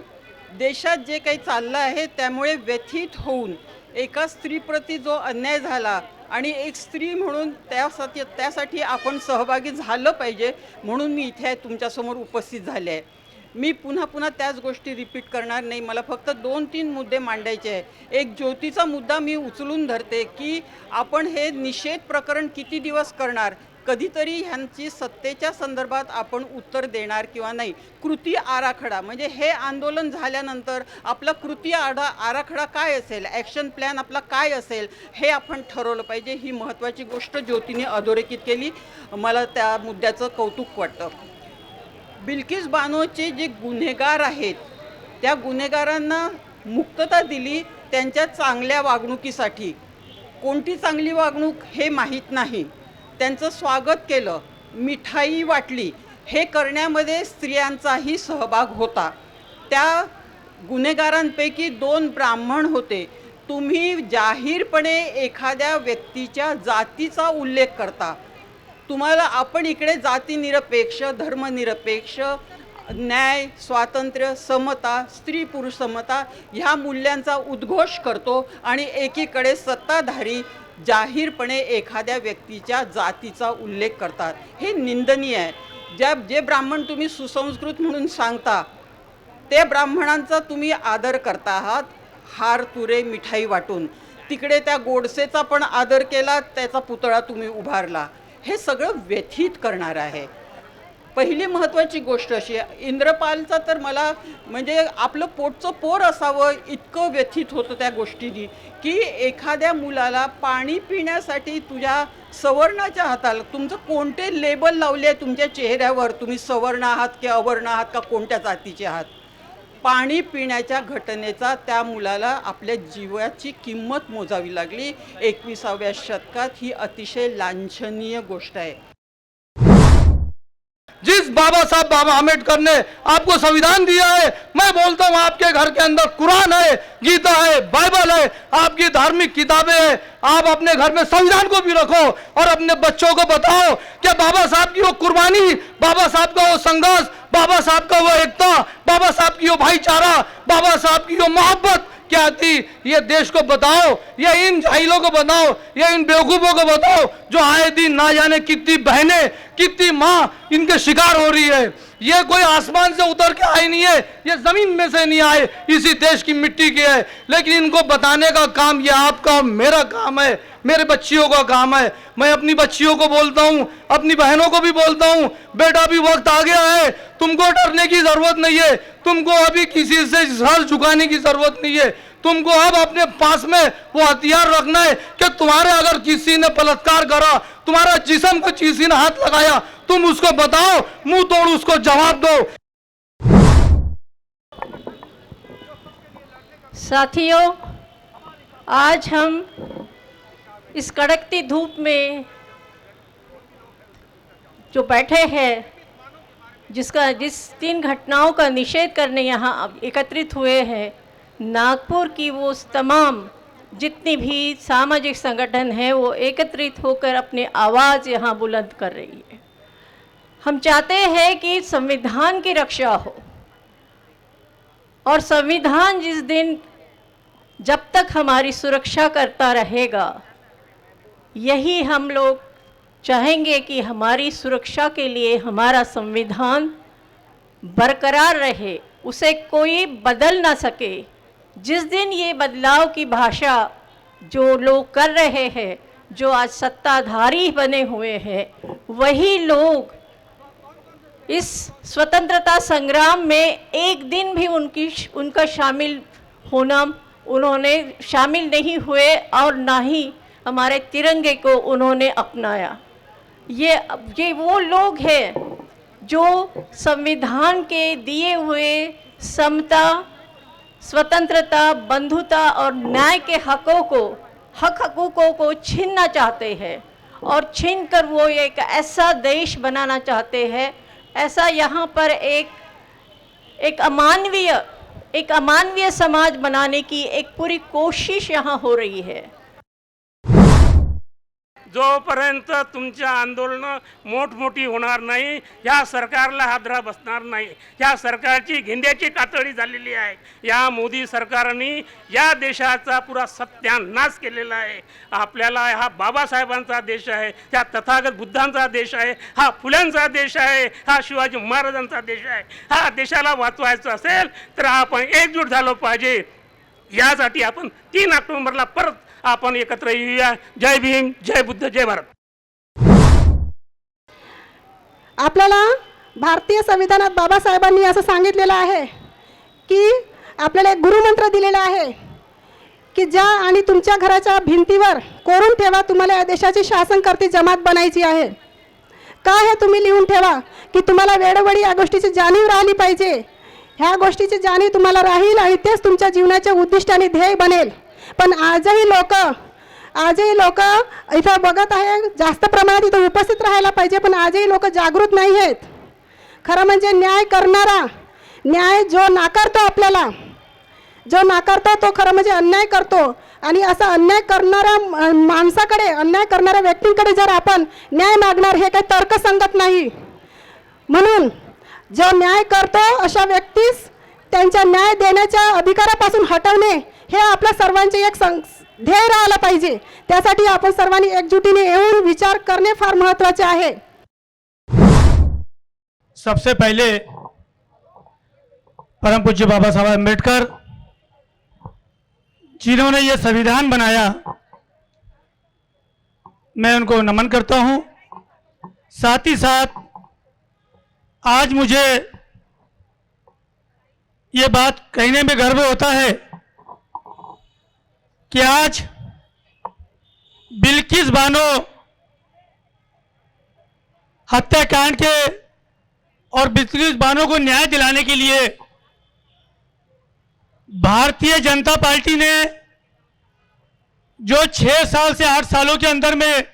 देशात जे काही चाललं आहे त्यामुळे व्यथित होऊन एका स्त्रीप्रती जो अन्याय झाला आणि एक स्त्री म्हणून त्यासाठी आपण सहभागी झालं पाहिजे म्हणून मी इथे तुमच्यासमोर उपस्थित झाले आहे. मी पुन्हा त्याच गोष्टी रिपीट करणार नाही. मला फक्त 2-3 मुद्दे मांडायचे आहे. एक ज्योतीचा मुद्दा मी उचलून धरते की आपण हे निषेध प्रकरण किती दिवस करणार, कधीतरी ह्यांची सत्तेच्या संदर्भात आपण उत्तर देणार किंवा नाही. कृती आराखडा म्हणजे हे आंदोलन झाल्यानंतर आपला कृती आराखडा काय असेल, ॲक्शन प्लॅन आपला काय असेल हे आपण ठरवलं पाहिजे. ही महत्त्वाची गोष्ट ज्योतीने अधोरेखित केली. मला त्या मुद्द्याचं कौतुक वाटतं. बिल्किस बानोचे जे गुन्हेगार आहेत त्या गुन्हेगारांना मुक्तता दिली त्यांच्या चांगल्या वागणुकीसाठी. कोणती चांगली वागणूक हे माहीत नाही. त्यांचं स्वागत केलं, मिठाई वाटली, हे करण्यामध्ये स्त्रियांचाही सहभाग होता. त्या गुन्हेगारांपैकी 2 ब्राह्मण होते. तुम्ही जाहीरपणे एखाद्या व्यक्तीच्या जातीचा उल्लेख करता. तुम्हाला आपण इकडे जातीनिरपेक्ष, धर्मनिरपेक्ष, न्याय, स्वातंत्र्य, समता, स्त्री पुरुष समता ह्या मूल्यांचा उद्घोष करतो आणि एकीकडे सत्ताधारी जाहीरपणे एखाद्या व्यक्तीच्या जातीचा उल्लेख करतात. हे निंदनीय आहे. जे ब्राह्मण तुम्ही सुसंस्कृत म्हणून सांगता ते ब्राह्मणांचा तुम्ही आदर करता आहात हार तुरे मिठाई वाटून. तिकडे त्या गोडसेचा पण आदर केला, त्याचा पुतळा तुम्ही उभारला. हे सगळं व्यथित करणार आहे. पहिली महत्त्वाची गोष्ट अशी आहे, इंद्रपालचा तर मला म्हणजे आपलं पोटचं पोर असावं इतकं व्यथित होतं त्या गोष्टीनी की एखाद्या मुलाला पाणी पिण्यासाठी तुझ्या सवर्णाच्या हाताला तुमचं कोणते लेबल लावले आहे तुमच्या चेहऱ्यावर, तुम्ही सवर्ण आहात की अवर्ण आहात का कोणत्या जातीचे आहात. पाणी पिण्याच्या घटनेचा त्या मुलाला आपल्या जीवाची किंमत मोजावी लागली. 21व्या शतकात ही अतिशय लांछनीय गोष्ट आहे. जिस बाबा साहब आम्बेडकर ने आपको संविधान दिया है, मैं बोलता हूँ आपके घर के अंदर कुरान है, गीता है, बाइबल है, आपकी धार्मिक किताबें हैं. आप अपने घर में संविधान को भी रखो और अपने बच्चों को बताओ कि बाबा साहब की वो कुर्बानी, बाबा साहब का वो संघर्ष, बाबा साहब का वो एकता, बाबा साहब की वो भाईचारा, बाबा साहब की वो मोहब्बत क्या थी, ये देश को बताओ. ये इन जाहिलों को बताओ, ये इन बेवकूफ़ों को बताओ जो आए दिन ना जाने कितनी बहनें कितनी माँ इनके शिकार हो रही है. ये कोई आसमान से उतर के आए नहीं है, ये जमीन में से नहीं आए, इसी देश की मिट्टी के है. लेकिन इनको बताने का काम ये आपका मेरा काम है, मेरे बच्चियों का काम है. मैं अपनी बच्चियों को बोलता हूँ, अपनी बहनों को भी बोलता हूँ, बेटा भी वक्त आ गया है, तुमको डरने की जरूरत नहीं है, तुमको अभी किसी से सर झुकाने की जरूरत नहीं है. तुमको अब अपने पास में वो हथियार रखना है कि तुम्हारे अगर किसी ने बलात्कार करा, तुम्हारा जिस्म को किसी ने हाथ लगाया, तुम उसको बताओ, मुंह तोड़ उसको जवाब दो. साथियों, आज हम इस कड़कती धूप में जो बैठे हैं, जिस 3 घटनाओं का निषेध करने यहाँ एकत्रित हुए हैं, नागपुर की वो तमाम जितनी भी सामाजिक संगठन हैं वो एकत्रित होकर अपनी आवाज़ यहाँ बुलंद कर रही है. हम चाहते हैं कि संविधान की रक्षा हो और संविधान जिस दिन जब तक हमारी सुरक्षा करता रहेगा, यही हम लोग चाहेंगे कि हमारी सुरक्षा के लिए हमारा संविधान बरकरार रहे, उसे कोई बदल ना सके. जिस दिन ये बदलाव की भाषा जो लोग कर रहे हैं, जो आज सत्ताधारी बने हुए हैं, वही लोग इस स्वतंत्रता संग्राम में एक दिन भी उनका शामिल होना उन्होंने शामिल नहीं हुए और ना ही हमारे तिरंगे को उन्होंने अपनाया. ये वो लोग हैं जो संविधान के दिए हुए समता, स्वतंत्रता, बंधुता और न्याय के हकूकों को छीनना चाहते हैं और छीनकर वो एक ऐसा देश बनाना चाहते हैं, ऐसा यहाँ पर एक अमानवीय समाज बनाने की एक पूरी कोशिश यहाँ हो रही है. जोपर्यंत तुमच्या आंदोलनं मोठमोठी होणार नाही, ह्या सरकारला हादरा बसणार नाही. ह्या सरकारची घेंद्याची कातडी झालेली आहे. या मोदी सरकारने या देशाचा पुरा सत्यानाश केलेला आहे. आपल्याला हा बाबासाहेबांचा देश आहे, त्या तथागत बुद्धांचा देश आहे, हा फुल्यांचा देश आहे, हा शिवाजी महाराजांचा देश आहे. हा देशाला वाचवायचा असेल तर आपण एकजूट झालो पाहिजे. यासाठी आपण 3 ऑक्टोबरला परत आपण एकत्र येऊया. जय भीम, जय बुद्ध, जय भारत. आपल्याला भारतीय संविधानात बाबासाहेबांनी असं सांगितलेलं आहे की आपल्याला एक गुरुमंत्र दिलेला आहे की ज्या आणि तुमच्या घराच्या भिंतीवर कोरून ठेवा, तुम्हाला या देशाची शासनकर्ती जमात बनायची आहे. का हे तुम्ही लिहून ठेवा की तुम्हाला वेळोवेळी या गोष्टीची जाणीव राहिली पाहिजे. ह्या गोष्टीची जाणीव तुम्हाला राहील आणि तेच तुमच्या जीवनाचे उद्दिष्ट आणि ध्येय बनेल. पण आजही लोक इथं बघत आहे, जास्त प्रमाणात इथं उपस्थित राहायला पाहिजे, पण आजही लोक जागृत नाही आहेत. खरं म्हणजे न्याय करणारा, न्याय जो नाकारतो, आपल्याला जो नाकारतो तो खरं म्हणजे अन्याय करतो. आणि असा अन्याय करणाऱ्या माणसाकडे, अन्याय करणाऱ्या व्यक्तींकडे जर आपण न्याय मागणार, हे काही तर्कसंगत नाही. म्हणून जो न्याय करतो अशा व्यक्तीस त्यांच्या न्याय देण्याच्या अधिकारापासून हटवणे हे आपल्या सर्वांचे एक ध्येय राहायला पाहिजे. त्यासाठी आपण सर्वांनी एकजुटीने येऊन विचार करणे फार महत्त्वाचे आहे. सबसे पहले परम पूज्य बाबा साहब अम्बेडकर जिन्होंने ये संविधान बनाया, मैं उनको नमन करता हूं. साथ ही साथ आज मुझे ये बात कहने में गर्व होता है कि आज बिल्किस बानो हत्याकांड के और बिल्किस बानो को न्याय दिलाने के लिए भारतीय जनता पार्टी ने जो 6 साल से 8 सालों के अंदर में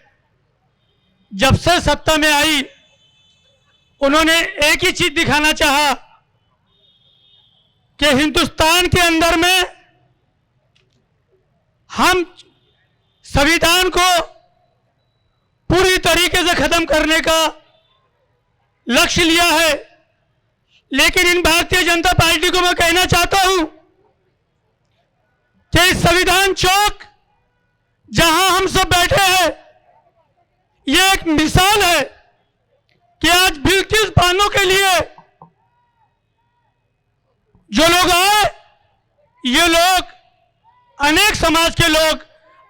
जब से सत्ता में आई, उन्होंने एक ही चीज दिखाना चाहा कि हिंदुस्तान के अंदर में हम संविधान को पूरी तरीके से खत्म करने का लक्ष्य लिया है. लेकिन इन भारतीय जनता पार्टी को मैं कहना चाहता हूं कि इस संविधान चौक जहां हम सब बैठे हैं, यह एक मिसाल है कि आज बिल्किस बानो के लिए जो लोग आए, ये लोग अनेक समाज के लोग,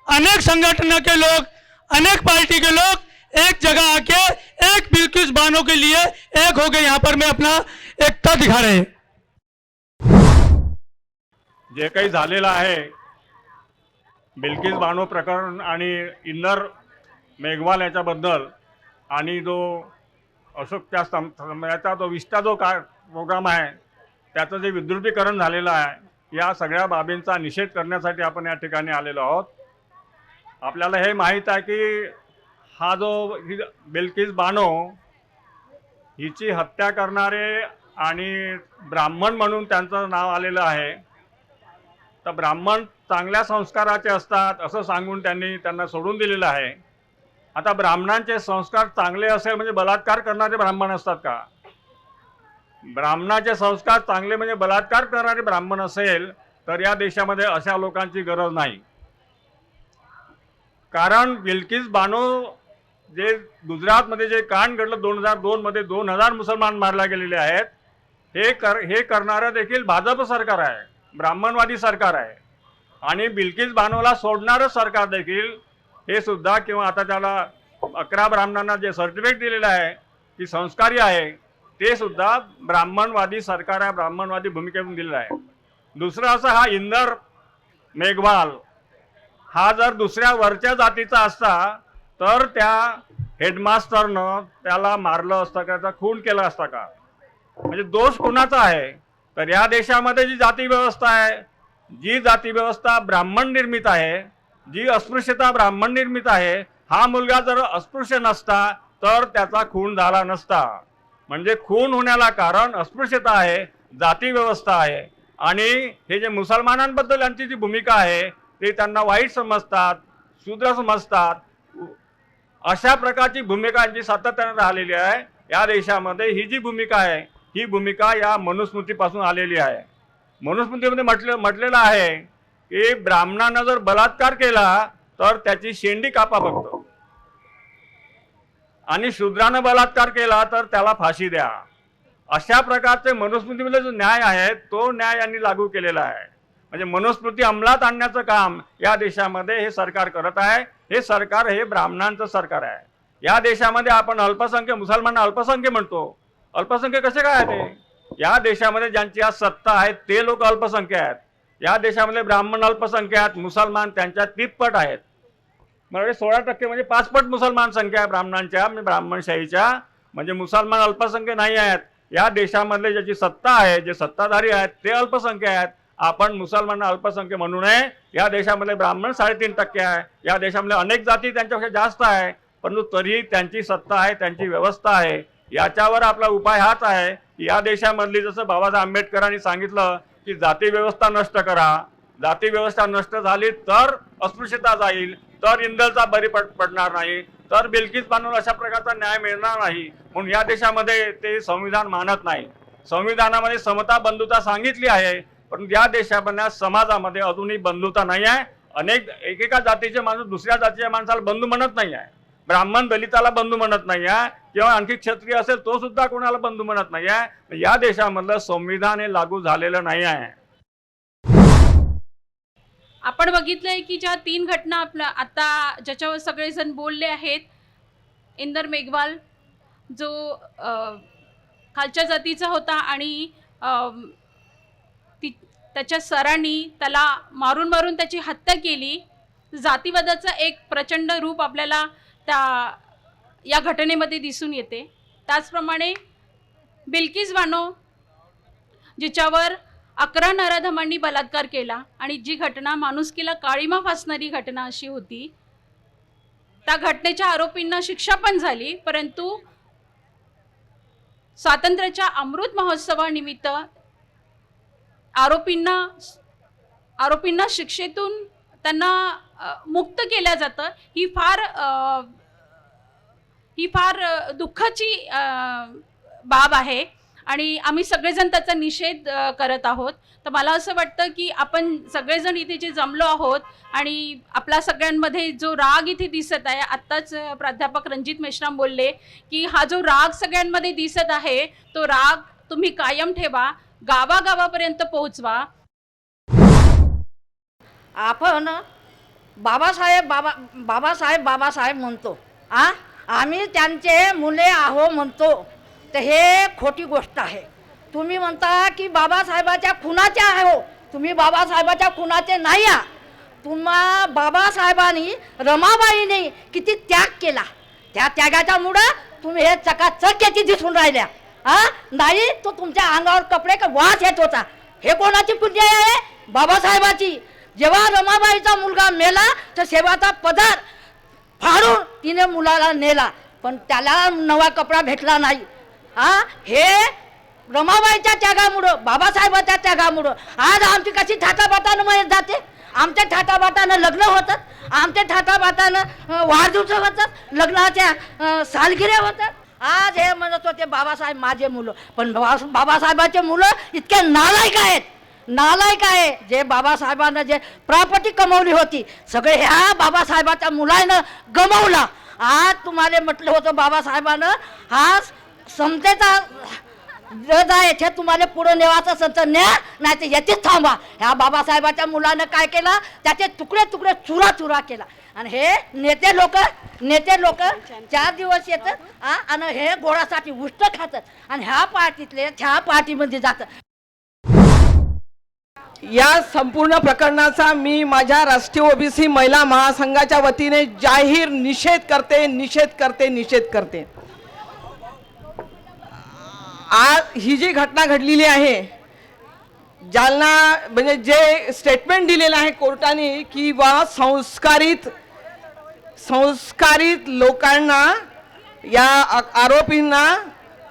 अनेक संगठन के लोग, अनेक पार्टी के लोग एक जगह आके एक बिल्किस बानो के लिए एक हो गए. यहां पर मैं अपना एकता दिखा रहे हैं. जे काही झालेलं आहे बिल्किस बानो प्रकरण आणि इन्नर मेघवाल याच्याबद्दल, आणि जो अशोक त्या याचा जो विस्टा जो प्रोग्राम आहे त्याचं जे विद्रुपीकरण झालेलं आहे, या सगळ्या बाबींचा निषेध करण्यासाठी आपण या ठिकाणी आलेलो आहोत. आपल्याला हे माहीत आहे की हा जो बिल्किस बानो हिची हत्या करणारे आणि ब्राह्मण म्हणून त्यांचं नाव आलेलं आहे. तर ब्राह्मण चांगल्या संस्काराचे असतात असं सांगून त्यांना सोडून दिलेलं आहे. आता ब्राह्मणांचे संस्कार चांगले असेल म्हणजे बलात्कार करणारे ब्राह्मण असतात का? ब्राह्मणाचे संस्कार चांगले म्हणजे बलात्कार करणारे ब्राह्मण असेल तर या देशामध्ये अशा लोकांची गरज नाही. कारण बिल्किस बानो जे गुजरातमध्ये जे कांड घडलं 2002 मध्ये 2000 मुसलमान मारले गेलेले आहेत, हे करणारं देखील भाजप सरकार आहे, ब्राह्मणवादी सरकार आहे. आणि बिल्किस बानोला सोडणारं सरकार देखील हे सुद्धा, किंवा आता त्याला 11 ब्राह्मणांना जे सर्टिफिकेट दिलेलं आहे की संस्कारी आहे, ते सुद्धा ब्राह्मणवादी सरकार आहे, ब्राह्मणवादी भूमिकेतून दिलेलं आहे. दुसरं असं, हा इंदर मेघवाल हा जर दुसऱ्या वरच्या जातीचा असता तर त्या हेडमास्टरनं त्याला मारलं असतं का, त्याचा खून केला असता का? म्हणजे दोष कोणाचा आहे? तर या देशामध्ये जी जाती व्यवस्था आहे, जी जाती व्यवस्था ब्राह्मण निर्मित आहे, जी अस्पृश्यता ब्राह्मण निर्मित आहे, हा मुलगा जर अस्पृश्य नसता तर त्याचा खून झाला नसता. म्हणजे खून होण्याला कारण अस्पृश्यता आहे, जाती व्यवस्था आहे. आणि हे जे मुसलमानांबद्दल यांची जी भूमिका आहे ते त्यांना वाईट समजतात, शूद्र समजतात. अशा प्रकारची भूमिका जी सातत्याने राहिलेली आहे या देशामध्ये, ही जी भूमिका आहे ही भूमिका या मनुस्मृतीपासून आलेली आहे. मनुस्मृतीमध्ये म्हटलेलं आहे की ब्राह्मणानं जर बलात्कार केला तर त्याची शेंडी कापा फक्त, आणि शूद्रानं बलात्कार केला तर त्याला फाशी द्या. अशा प्रकारचे मनुस्मृतीमध्ये जो न्याय आहे तो न्याय यांनी लागू केलेला आहे. म्हणजे मनुस्मृती अंमलात आणण्याचं काम या देशामध्ये हे सरकार करत आहे. हे सरकार हे ब्राह्मणांचं सरकार आहे. या देशामध्ये आपण अल्पसंख्य मुसलमान अल्पसंख्य म्हणतो. अल्पसंख्य कसे काय आहे ते? या देशामध्ये ज्यांची आज सत्ता आहे ते लोक अल्पसंख्य आहेत. या देशामध्ये ब्राह्मण अल्पसंख्य आहेत, मुसलमान त्यांच्या तिप्पट आहेत. म्हणजे 16% म्हणजे 5 पट मुसलमान संख्या आहे ब्राह्मणांच्या, म्हणजे ब्राह्मणशाहीच्या. म्हणजे मुसलमान अल्पसंख्य नाही आहेत. या देशामधले ज्याची सत्ता आहे, जे सत्ताधारी आहेत ते अल्पसंख्य आहेत. आपण मुसलमान अल्पसंख्य म्हणू नये. या देशामध्ये ब्राह्मण 3.5% आहे. या देशामध्ये अनेक जाती त्यांच्यापेक्षा जास्त आहे, परंतु तरीही त्यांची सत्ता आहे, त्यांची व्यवस्था आहे. याच्यावर आपला उपाय हाच आहे की या देशामधली, जसं बाबासाहेब आंबेडकरांनी सांगितलं की जाती व्यवस्था नष्ट करा. जाती व्यवस्था नष्ट झाली तर अस्पृश्यता जाईल, तर इंदलचा बरी पडणार नाही, तर बिल्किस बानोला अशा प्रकारचा न्याय मिळणार नाही. म्हणून या देशामध्ये ते संविधान मानत नाही. संविधानामध्ये समता बंधुता सांगितली आहे, पण या देशामध्ये समाजामध्ये अजूनही बंधुता नाही आहे. एकेका जातीचे माणूस दुसऱ्या जातीच्या माणसाला बंधू म्हणत नाही आहे. ब्राह्मण दलिताला बंधू म्हणत नाही आहे, किंवा आणखी क्षत्रिय असेल तो सुद्धा कोणाला बंधू म्हणत नाही आहे. या देशामधलं संविधान हे लागू झालेलं नाही आहे. आपण बघितलंय की ज्या 3 घटना आपल्या आता ज्याच्यावर सगळेजण बोलले आहेत, इंदर मेघवाल जो खालच्या जातीचा होता आणि त्याच्या सरांनी त्याला मारून त्याची हत्या केली. जातीवादाचं एक प्रचंड रूप आपल्याला या घटनेमध्ये दिसून येते. त्याचप्रमाणे बिल्किस बानो जिच्यावर 11 नराधमांनी बलात्कार केला आणि जी घटना माणुसकीला काळीमा फासणारी घटना अशी होती. त्या घटनेच्या आरोपींना शिक्षा पण झाली, परंतु स्वातंत्र्याच्या अमृत महोत्सवानिमित्त आरोपींना शिक्षेतून त्यांना मुक्त केलं जातं. ही फार दुःखाची बाब आहे आणि आम्ही सगळेजण त्याचा निषेध करत आहोत. तर मला असं वाटतं की आपण सगळेजण इथे जे जमलो आहोत आणि आपल्या सगळ्यांमध्ये जो राग इथे दिसत आहे, आत्ताच प्राध्यापक रणजित मेश्राम बोलले की हा जो राग सगळ्यांमध्ये दिसत आहे तो राग तुम्ही कायम ठेवा, गावागावापर्यंत पोहोचवा. आपण बाबासाहेब म्हणतो, आम्ही त्यांचे मुले आहो म्हणतो, तर हे खोटी गोष्ट आहे. तुम्ही म्हणता की बाबासाहेबाच्या खुनाचे आहो, तुम्ही बाबासाहेबाच्या खुनाचे नाही आहात. तुम्हा बाबासाहेबांनी रमाबाईने किती त्याग केला, त्या त्यागाच्यामुळं तुम्ही हे चकाचक याची दिसून राहिल्या. नाही तो तुमच्या अंगावर कपडे का वास येत होता. हे कोणाची पुण्य आहे? बाबासाहेबाची. जेव्हा रमाबाईचा मुलगा मेला तर सेवाचा पदर फाडून तिने मुलाला नेला, पण त्याला नवा कपडा भेटला नाही. हे रमाबाईच्या त्यागामुळं, बाबासाहेबाच्या त्यागामुळं आज आमची कशी थाटाबाटानं मयत जाते. आमच्या थाटाबाटानं लग्न होतात, आमच्या थाटाबाटानं वाढदिवस होतात, लग्नाच्या सालगिऱ्या होतात. आज हे म्हणत होते बाबासाहेब माझे मुलं, पण बाबासाहेबाचे मुलं इतके नालायक आहेत, नालायक आहे. जे बाबासाहेबांना जे प्रॉपर्टी कमवली होती सगळे ह्या बाबासाहेबाच्या मुलानं गमवला. आज तुम्हाला म्हटलं होतं बाबासाहेबानं हा समतेचा रथ आहे, याच्या तुम्हाला पुढं नेवायचं असेल तर न्या, नाही तर येथेच थांबा. ह्या बाबासाहेबाच्या मुलानं काय केलं, त्याचे तुकडे तुकडे चुरा केला. आणि हे नेते लोक 4 दिवस येतात आणि हे गोळासाठी उष्ट खातात आणि ह्या पार्टीतले ह्या पार्टीमध्ये जातात. या संपूर्ण प्रकरणाचा मी माझ्या राष्ट्रीय ओबीसी महिला महासंघाच्या वतीने जाहीर निषेध करते. आज ही जी घटना घडलेली आहे, जालना म्हणजे जे स्टेटमेंट दिलेलं आहे कोर्टाने की संस्कारित लोकांना, या आरोपींना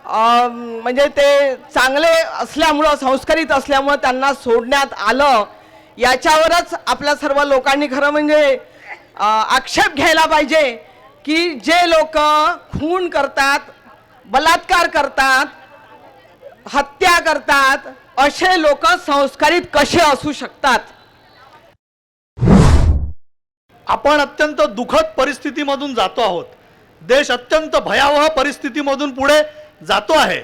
म्हणजे ते चांगले असल्यामुळं, संस्कारित असल्यामुळं त्यांना सोडण्यात आलं. याच्यावरच आपल्या सर्व लोकांनी खरं म्हणजे आक्षेप घ्यायला पाहिजे. की जे लोक खून करतात, बलात्कार करतात, हत्या करतात, असे लोक संस्कारित कसे असू शकतात? आपण अत्यंत दुःखद परिस्थितीमधून जातो आहोत. देश अत्यंत भयावह परिस्थितीमधून पुढे जातो आहे.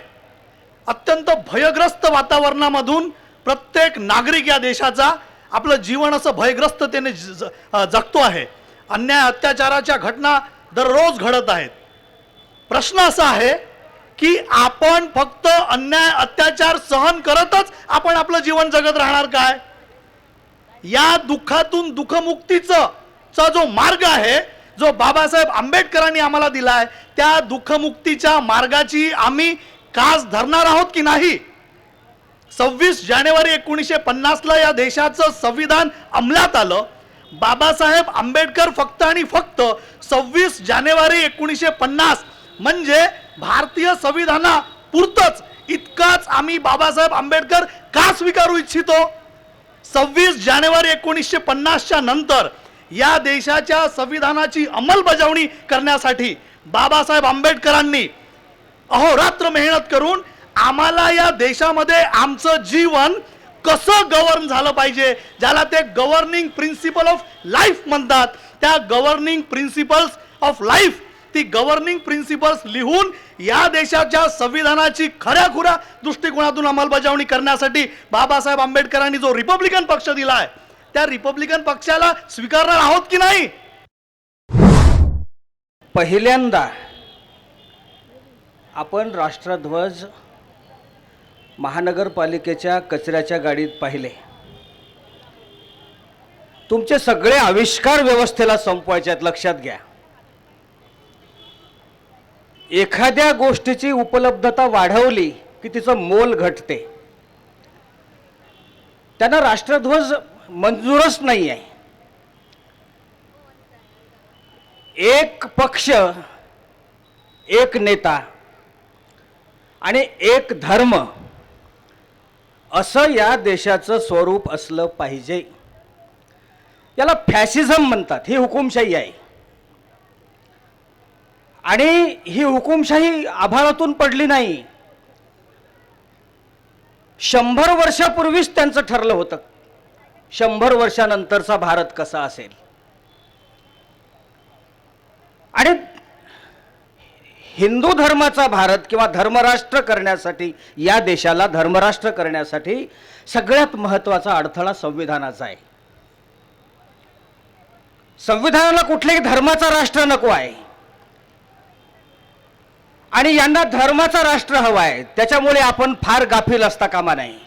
अत्यंत भयग्रस्त वातावरणामधून प्रत्येक नागरिक या देशाचा आपलं जीवन असं भयग्रस्ततेने जगतो आहे. अन्याय अत्याचाराच्या घटना दररोज घडत आहेत. प्रश्न असा आहे की आपण फक्त अन्याय अत्याचार सहन करतच आपण आपलं जीवन जगत राहणार काय? या दुःखातून दुःखमुक्तीचा जो मार्ग आहे, जो बाबासाहेब आंबेडकरांनी आम्हाला दिलाय, त्या दुःखमुक्तीच्या मार्गाची आम्ही कास धरणार आहोत की नाही? 26 जानेवारी 1950ला या देशाचं संविधान अंमलात आलं. बाबासाहेब आंबेडकर फक्त आणि फक्त 26 जानेवारी 1950 म्हणजे भारतीय संविधानापुरतच इतकाच आम्ही बाबासाहेब आंबेडकर का स्वीकारू इच्छितो? 26 जानेवारी 1950च्या नंतर या देशाच्या संविधानाची अंमलबजावणी करण्यासाठी बाबासाहेब आंबेडकरांनी अहोरात्र मेहनत करून आम्हाला या देशामध्ये आमचं जीवन कसं गव्हर्न झालं पाहिजे, ज्याला ते गव्हर्निंग प्रिन्सिपल ऑफ लाईफ म्हणतात, त्या गव्हर्निंग प्रिन्सिपल्स ऑफ लाईफ, ती गव्हर्निंग प्रिन्सिपल्स लिहून या देशाच्या संविधानाची खऱ्याखुऱ्या दृष्टिकोनातून अंमलबजावणी करण्यासाठी बाबासाहेब आंबेडकरांनी जो रिपब्लिकन पक्ष दिलाय, त्या रिपब्लिकन पक्षाला स्वीकारणार आहोत की नाही? पहिल्यांदा आपण राष्ट्रध्वज महानगरपालिकेच्या कचऱ्याच्या गाडीत पाहिले. तुमचे सगळे आविष्कार व्यवस्थेला संपवायचे आहेत, लक्षात घ्या. एखाद्या गोष्टीची उपलब्धता वाढवली की तिचं मोल घटते. त्यांना राष्ट्रध्वज मंजूरच नाही आहे. एक पक्ष, एक नेता आणि एक धर्म असं या देशाचं स्वरूप असलं पाहिजे. याला फॅसिझम म्हणतात. ही हुकुमशाही आहे आणि ही हुकुमशाही आभाळातून पडली नाही. 100 वर्षापूर्वीच त्यांचं ठरलं होतं 100 वर्षानंतरचा भारत कसा असेल. आणि हिंदू धर्माचा भारत किंवा धर्मराष्ट्र करण्यासाठी, या देशाला धर्मराष्ट्र करण्यासाठी सगळ्यात महत्त्वाचा अडथळा संविधानाचा आहे. संविधानाला कुठल्याही धर्माचा राष्ट्र नको आहे आणि यांना धर्माचा राष्ट्र हवा आहे. त्याच्यामुळे आपण फार गाफील असता कामा नये.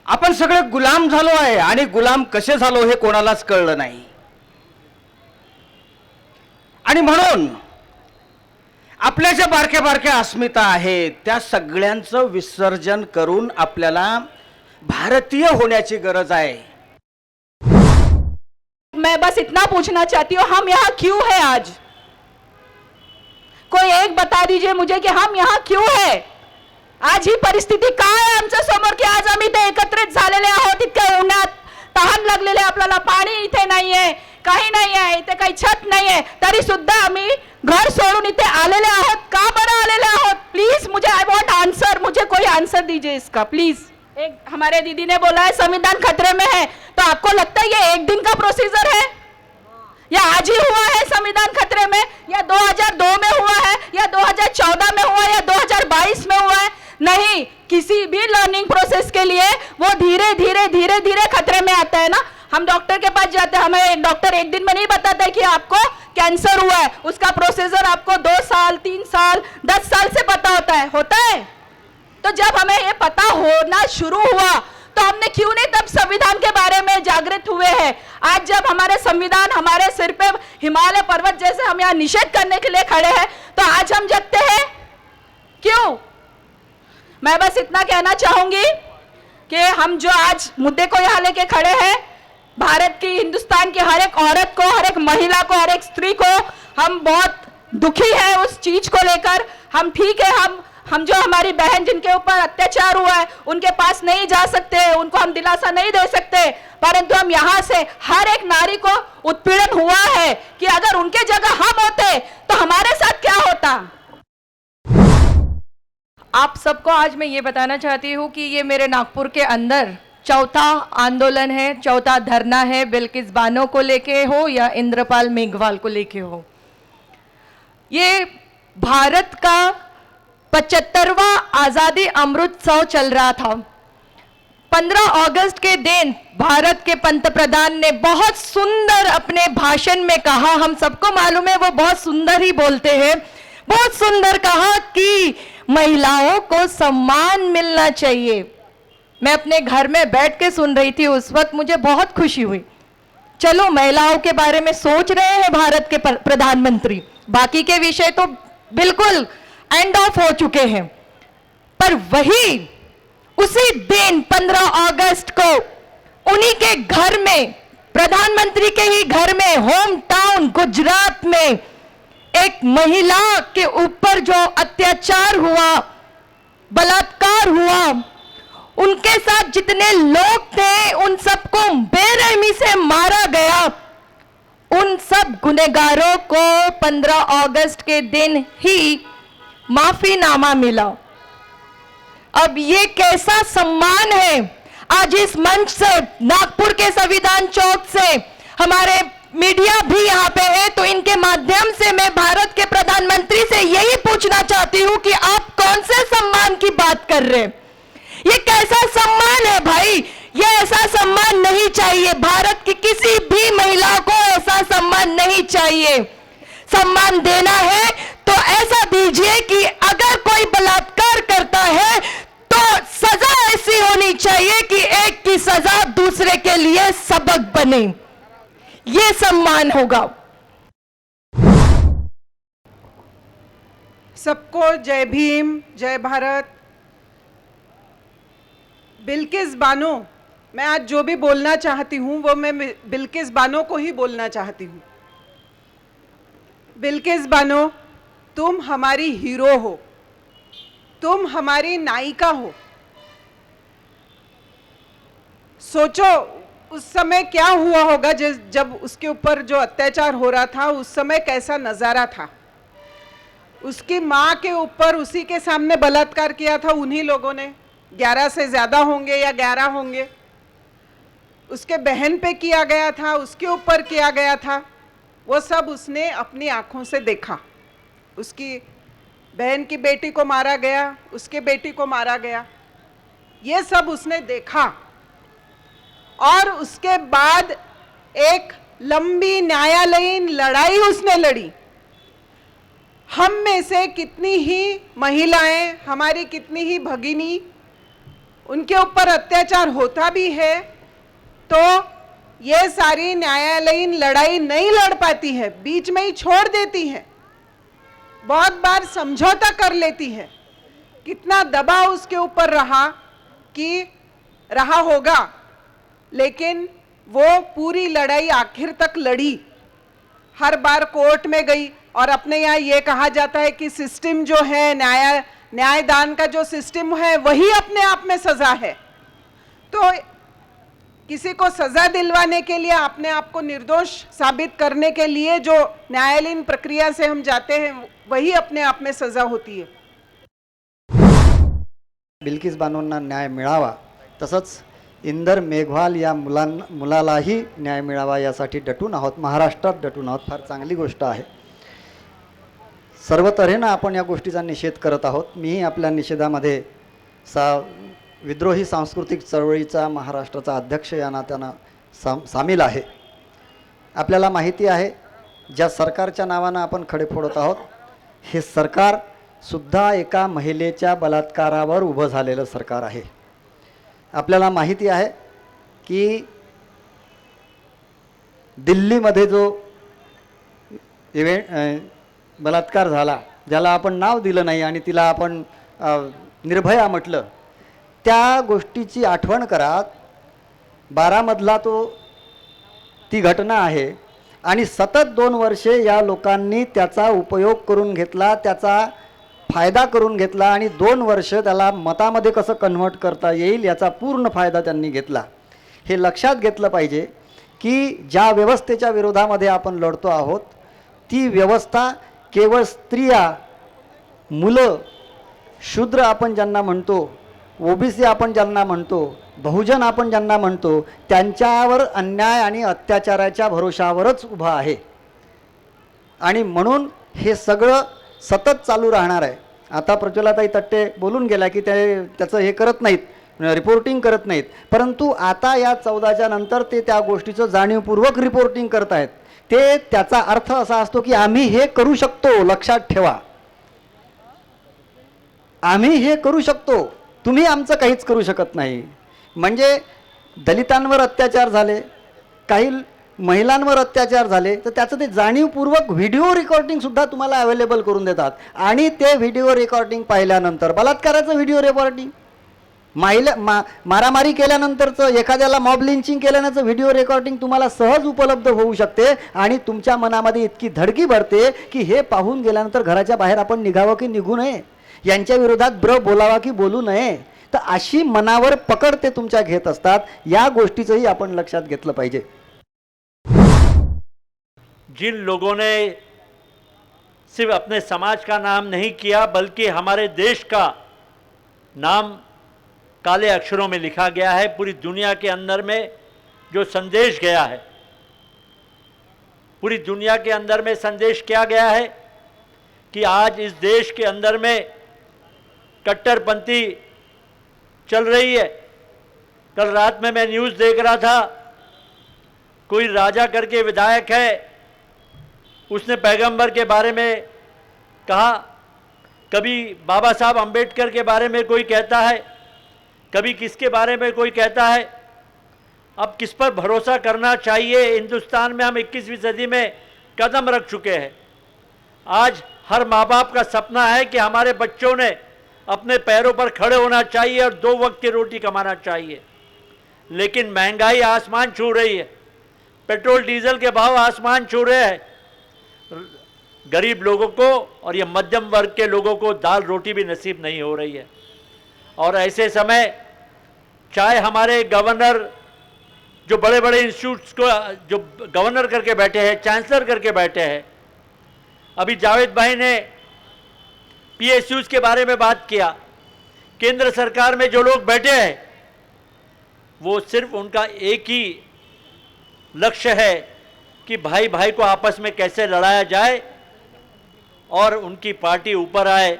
आपण सगळे गुलाम झालो आहे आणि गुलाम कसे झालो हे कोणालाच कळलं नाही. आणि म्हणून आपल्या ज्या बारक्या बारक्या अस्मिता आहेत त्या सगळ्यांचं विसर्जन करून आपल्याला भारतीय होण्याची गरज आहे. मैं बस इतना पूछना चाहती हूँ, हम यहाँ क्यों है आज? कोई एक बता दीजिए मुझे कि हम यहाँ क्यों है? आज ही परिस्थिती काय आहे आमच्या समोर की आज आम्ही ते एकत्रित झालेले आहोत. इतक्या उन्हात तहान लागलेले, आपल्याला पाणी इथे नाहीये, काही नाही आहे, इथे काही छत नाहीये, तरी सुद्धा आम्ही घर सोडून इथे आलेले आहोत. का बरं आलेले आहोत? प्लीज मुझे, आई वॉन्ट आंसर, मुझे कोई आंसर दीजिए इसका प्लीज. एक हमारे दीदी ने बोला है संविधान खतरे में है, तो आपको लगता है ये एक दिन का प्रोसीजर है या आज ही हुआ है संविधान खतरे में, या 2002 में हुआ है, या 2014 में हुआ है, या 2022 में हुआ है? नहीं, किसी भी लर्निंग प्रोसेस के लिए वो धीरे धीरे धीरे धीरे खतरे में आता है ना. हम डॉक्टर के पास जाते हैं, हमें एक डॉक्टर एक दिन में नहीं बताता है कि आपको कैंसर हुआ है. उसका प्रोसीजर आपको 2 साल 3 साल 10 साल से पता होता है. तो जब हमें ये पता होना शुरू हुआ तो हमने क्यों नहीं तब संविधान के बारे में जागृत हुए हैं? आज जब हमारे संविधान हमारे सिर पे हिमालय पर्वत जैसे हम यहाँ निषेध करने के लिए खड़े हैं, तो आज हम जगते हैं क्यों? मैं बस इतना कहना चाहूंगी कि हम जो आज मुद्दे को यहाँ लेके खड़े हैं, भारत की, हिंदुस्तान की हर एक औरत को, हर एक महिला को, हर एक स्त्री को हम बहुत दुखी है उस चीज को लेकर. हम ठीक है, हम जो हमारी बहन जिनके ऊपर अत्याचार हुआ है उनके पास नहीं जा सकते, उनको हम दिलासा नहीं दे सकते, परंतु हम यहाँ से हर एक नारी को उत्पीड़न हुआ है कि अगर उनके जगह हम होते तो हमारे साथ क्या होता। आप सबको आज मैं ये बताना चाहती हूँ कि ये मेरे नागपुर के अंदर चौथा आंदोलन है, चौथा धरना है, बिल्किस बानो को लेके हो या इंद्रपाल मेघवाल को लेके हो। ये भारत का 75वां आज़ादी अमृतोत्सव चल रहा था। 15 अगस्त के दिन भारत के पंतप्रधान ने बहुत सुंदर अपने भाषण में कहा, हम सबको मालूम है वो बहुत सुंदर ही बोलते हैं, बहुत सुंदर कहा कि महिलाओं को सम्मान मिलना चाहिए। मैं अपने घर में बैठ के सुन रही थी, उस वक्त मुझे बहुत खुशी हुई। चलो महिलाओं के बारे में सोच रहे हैं भारत के प्रधानमंत्री, बाकी के विषय तो बिल्कुल एंड ऑफ हो चुके हैं। पर वही उसी दिन 15 अगस्त को उन्हीं के घर में, प्रधानमंत्री के ही घर में, होम टाउन गुजरात में एक महिला के ऊपर जो अत्याचार हुआ, बलात्कार हुआ, उनके साथ जितने लोग थे उन सबको बेरहमी से मारा गया। उन सब गुनहगारों को 15 अगस्त के दिन ही माफीनामा मिला। अब ये कैसा सम्मान है। आज इस मंच से, नागपुर के संविधान चौक से हमारे मीडिया भी यहाँ पे है, तो इनके माध्यम से मैं भारत के प्रधानमंत्री से यही पूछना चाहती हूँ कि आप कौन से सम्मान की बात कर रहे हैं। ये कैसा सम्मान है भाई, ये ऐसा सम्मान नहीं चाहिए। भारत की किसी भी महिला को ऐसा सम्मान नहीं चाहिए। सम्मान देना है तो ऐसा दीजिए कि अगर कोई बलात्कार करता है तो सजा ऐसी होनी चाहिए कि एक की सजा दूसरे के लिए सबक बने। ये सम्मान होगा। सबको जय भीम, जय भारत। बिल्किस बानो, मैं आज जो भी बोलना चाहती हूँ वो मैं बिल्किस बानो को ही बोलना चाहती हूँ। बिल्किस बानो, तुम हमारी हीरो हो, तुम हमारी नायिका हो। सोचो उस समय क्या हुआ होगा जब उसके ऊपर जो अत्याचार हो रहा था, उस समय कैसा नज़ारा था। उसकी माँ के ऊपर उसी के सामने बलात्कार किया था उन्हीं लोगों ने, 11 से ज़्यादा होंगे या 11 होंगे। उसके बहन पे किया गया था, उसके ऊपर किया गया था, वो सब उसने अपनी आँखों से देखा। उसकी बहन की बेटी को मारा गया, उसके बेटी को मारा गया, ये सब उसने देखा। और उसके बाद एक लंबी न्यायालयीन लड़ाई उसने लड़ी। हम में से कितनी ही महिलाएं, हमारी कितनी ही भगिनी, उनके ऊपर अत्याचार होता भी है तो ये सारी न्यायालयीन लड़ाई नहीं लड़ पाती है, बीच में ही छोड़ देती है, बहुत बार समझौता कर लेती है। कितना दबाव उसके ऊपर रहा होगा, लेकिन वो पूरी लड़ाई आखिर तक लड़ी। हर बार कोर्ट में गई और अपने यहाँ ये कहा जाता है कि सिस्टम जो है, न्यायदान का जो सिस्टम है वही अपने आप में सजा है। तो किसी को सजा दिलवाने के लिए, अपने आप को निर्दोष साबित करने के लिए जो न्यायालयीन प्रक्रिया से हम जाते हैं वही अपने आप में सजा होती है। बिल्किस बानोंना न्याय मिळावा, तसंच इंदर मेघवाल या मुलालाही न्याय मिळावा यासाठी डटून आहोत, महाराष्ट्रात डटून आहोत। फार चांगली गोष्ट आहे। सर्व तऱ्हेनं आपण या गोष्टीचा निषेध करत आहोत। मीही आपल्या निषेधामध्ये विद्रोही सांस्कृतिक चळवळीचा महाराष्ट्राचा अध्यक्ष या नात्यानं सामील आहे। आपल्याला माहिती आहे, ज्या सरकारच्या नावानं आपण खडे फोडत आहोत, हे सरकार सुद्धा एका महिलेच्या बलात्कारावर उभं झालेलं सरकार आहे। आपल्याला माहिती आहे की दिल्लीमध्ये जो बलात्कार झाला, ज्याला आपण नाव दिलं नाही आणि तिला आपण निर्भया म्हटलं, त्या गोष्टीची आठवण करा। 12 मधला ती घटना आहे आणि सतत 2 वर्षे या लोकांनी त्याचा उपयोग करून घेतला, त्याचा फायदा करून घेतला आणि 2 वर्ष त्याला मतामध्ये कसं कन्व्हर्ट करता येईल याचा पूर्ण फायदा त्यांनी घेतला। हे लक्षात घेतलं पाहिजे की ज्या व्यवस्थेच्या विरोधामध्ये आपण लढतो आहोत ती व्यवस्था केवळ स्त्रिया, मुलं, शूद्र आपण ज्यांना म्हणतो, ओबीसी आपण ज्यांना म्हणतो, बहुजन आपण ज्यांना म्हणतो, त्यांच्यावर अन्याय आणि अत्याचाराच्या भरोशावरच उभा आहे. आणि म्हणून हे सगळं सतत चालू राहणार आहे. आता प्रज्वलाताई तट्टे बोलून गेल्या की त्याचं हे करत नाहीत, रिपोर्टिंग करत नाहीत, परंतु आता या 14च्या नंतर ते त्या गोष्टीचं जाणीवपूर्वक रिपोर्टिंग करत आहेत. ते त्याचा अर्थ असा असतो की आम्ही हे करू शकतो, लक्षात ठेवा, आम्ही हे करू शकतो, तुम्ही आमचं काहीच करू शकत नाही. म्हणजे दलितांवर अत्याचार झाले, काही महिलांवर अत्याचार झाले, तर त्याचं ते जाणीवपूर्वक व्हिडिओ रेकॉर्डिंगसुद्धा तुम्हाला अवेलेबल करून देतात. आणि ते व्हिडिओ रेकॉर्डिंग पाहिल्यानंतर, बलात्काराचं व्हिडिओ रेकॉर्डिंग, मारामारी केल्यानंतरचं, एखाद्याला मॉब लिंचिंग केल्यानंतर व्हिडिओ रेकॉर्डिंग तुम्हाला सहज उपलब्ध होऊ शकते. आणि तुमच्या मनामध्ये इतकी धडकी भरते की हे पाहून गेल्यानंतर घराच्या बाहेर आपण निघावं की निघू नये, यांच्या विरोधात बोलावा की बोलू नये. तर अशी मनावर पकड ते तुमच्या घेत असतात. या गोष्टीचंही आपण लक्षात घेतलं पाहिजे. जिन लोगों ने सिर्फ अपने समाज का नाम नहीं किया बल्कि हमारे देश का नाम काले अक्षरों में लिखा गया है, पूरी दुनिया के अंदर में जो संदेश गया है, पूरी दुनिया के अंदर में संदेश क्या गया है कि आज इस देश के अंदर में कट्टरपंथी चल रही है. कल रात में मैं न्यूज़ देख रहा था, कोई राजा करके विधायक है, उसने पैगंबर के बारे में कहा, कभी बाबा साहब अंबेडकर के बारे में कोई कहता है, कभी किसके बारे में कोई कहता है. अब किस पर भरोसा करना चाहिए? हिंदुस्तान में हम 21वीं सदी में कदम रख चुके हैं. आज हर माँ बाप का सपना है कि हमारे बच्चों ने अपने पैरों पर खड़े होना चाहिए और 2 वक्त की रोटी कमाना चाहिए. लेकिन महंगाई आसमान छू रही है, पेट्रोल डीजल के भाव आसमान छू रहे हैं. गरीब लोगों को और ये मध्यम वर्ग के लोगों को दाल रोटी भी नसीब नहीं हो रही है. और ऐसे समय चाहे हमारे गवर्नर जो बड़े बड़े इंस्टीट्यूट्स को जो गवर्नर करके बैठे हैं, चांसलर करके बैठे हैं, अभी जावेद भाई ने पीएसयूज के बारे में बात किया. केंद्र सरकार में जो लोग बैठे हैं वो सिर्फ उनका एक ही लक्ष्य है कि भाई भाई को आपस में कैसे लड़ाया जाए और उनकी पार्टी ऊपर आए.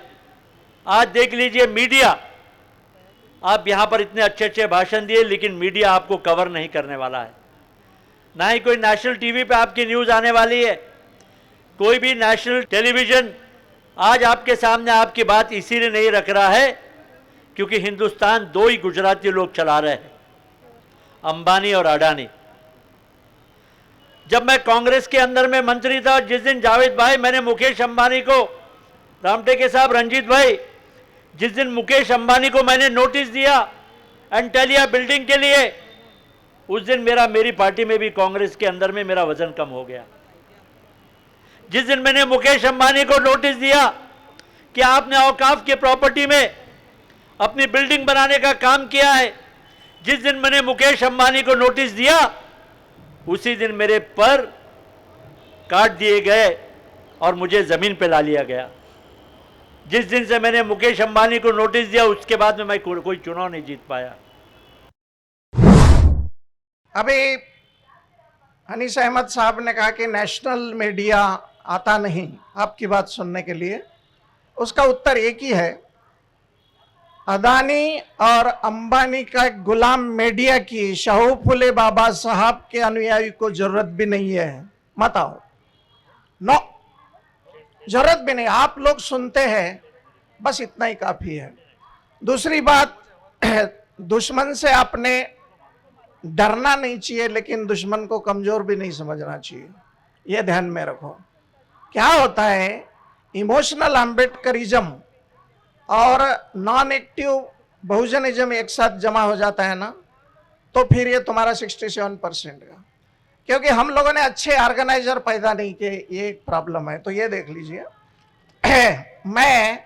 आज देख लीजिए मीडिया, आप यहाँ पर इतने अच्छे अच्छे भाषण दिए लेकिन मीडिया आपको कवर नहीं करने वाला है. ना ही कोई नेशनल टीवी पे आपकी न्यूज़ आने वाली है, कोई भी नेशनल टेलीविज़न आज आपके सामने आपकी बात इसीलिए नहीं रख रहा है क्योंकि हिंदुस्तान 2 ही गुजराती लोग चला रहे हैं, अंबानी और अडानी. जब मैं कांग्रेस के अंदर में मंत्री था, जिस दिन जावेद भाई, मैंने मुकेश अंबानी को, रामटेके साहब, रंजीत भाई, जिस दिन मुकेश अंबानी को मैंने नोटिस दिया एंटेलिया बिल्डिंग के लिए, उस दिन मेरी पार्टी में भी कांग्रेस के अंदर में मेरा वजन कम हो गया. जिस दिन मैंने मुकेश अंबानी को नोटिस दिया कि आपने औकाफ की प्रॉपर्टी में अपनी बिल्डिंग बनाने का काम किया है, जिस दिन मैंने मुकेश अंबानी को नोटिस दिया उसी दिन मेरे पर काट दिए गए और मुझे ज़मीन पे ला लिया गया. जिस दिन से मैंने मुकेश अंबानी को नोटिस दिया उसके बाद में मैं कोई चुनाव नहीं जीत पाया. अभी हनीस अहमद साहब ने कहा कि नेशनल मीडिया आता नहीं आपकी बात सुनने के लिए. उसका उत्तर एक ही है, अदानी और अंबानी का गुलाम मीडिया की शाहू फुले बाबा साहब के अनुयायी को जरूरत भी नहीं है. मत आओ, नो, जरूरत भी नहीं. आप लोग सुनते हैं, बस इतना ही काफी है. दूसरी बात, दुश्मन से आपने डरना नहीं चाहिए लेकिन दुश्मन को कमजोर भी नहीं समझना चाहिए. ये ध्यान में रखो. क्या होता है, इमोशनल अम्बेडकरिज्म और नॉन एक्टिव बहुजनिज्म एक साथ जमा हो जाता है ना, तो फिर ये तुम्हारा 67% का, क्योंकि हम लोगों ने अच्छे ऑर्गेनाइजर पैदा नहीं किए, ये एक प्रॉब्लम है. तो ये देख लीजिए, मैं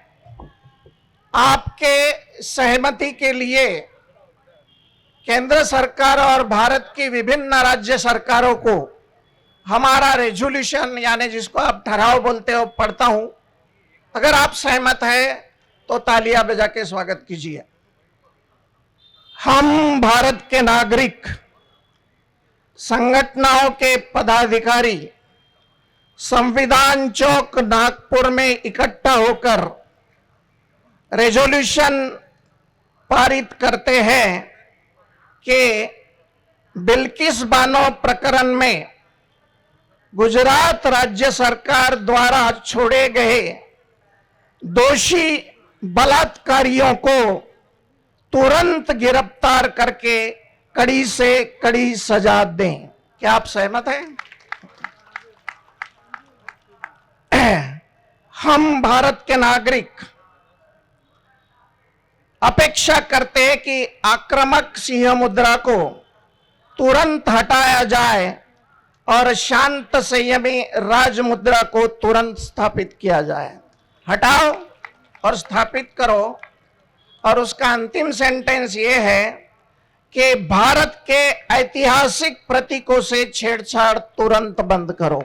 आपके सहमति के लिए केंद्र सरकार और भारत की विभिन्न राज्य सरकारों को हमारा रेजोल्यूशन यानी जिसको आप ठहराव बोलते हो पढ़ता हूं। अगर आप सहमत हैं तो तालियां बजा के स्वागत कीजिए। हम भारत के नागरिक, संगठनों के पदाधिकारी संविधान चौक नागपुर में इकट्ठा होकर रेजोल्यूशन पारित करते हैं कि बिल्किस बानो प्रकरण में गुजरात राज्य सरकार द्वारा छोड़े गए दोषी बलात्कारियों को तुरंत गिरफ्तार करके कड़ी से कड़ी सजा दें। क्या आप सहमत हैं? हम भारत के नागरिक अपेक्षा करते हैं कि आक्रामक सिंह मुद्रा को तुरंत हटाया जाए और शांत संयमी राज मुद्रा को तुरंत स्थापित किया जाए। हटाओ और स्थापित करो। और उसका अंतिम सेंटेंस ये है कि भारत के ऐतिहासिक प्रतीकों से छेड़छाड़ तुरंत बंद करो।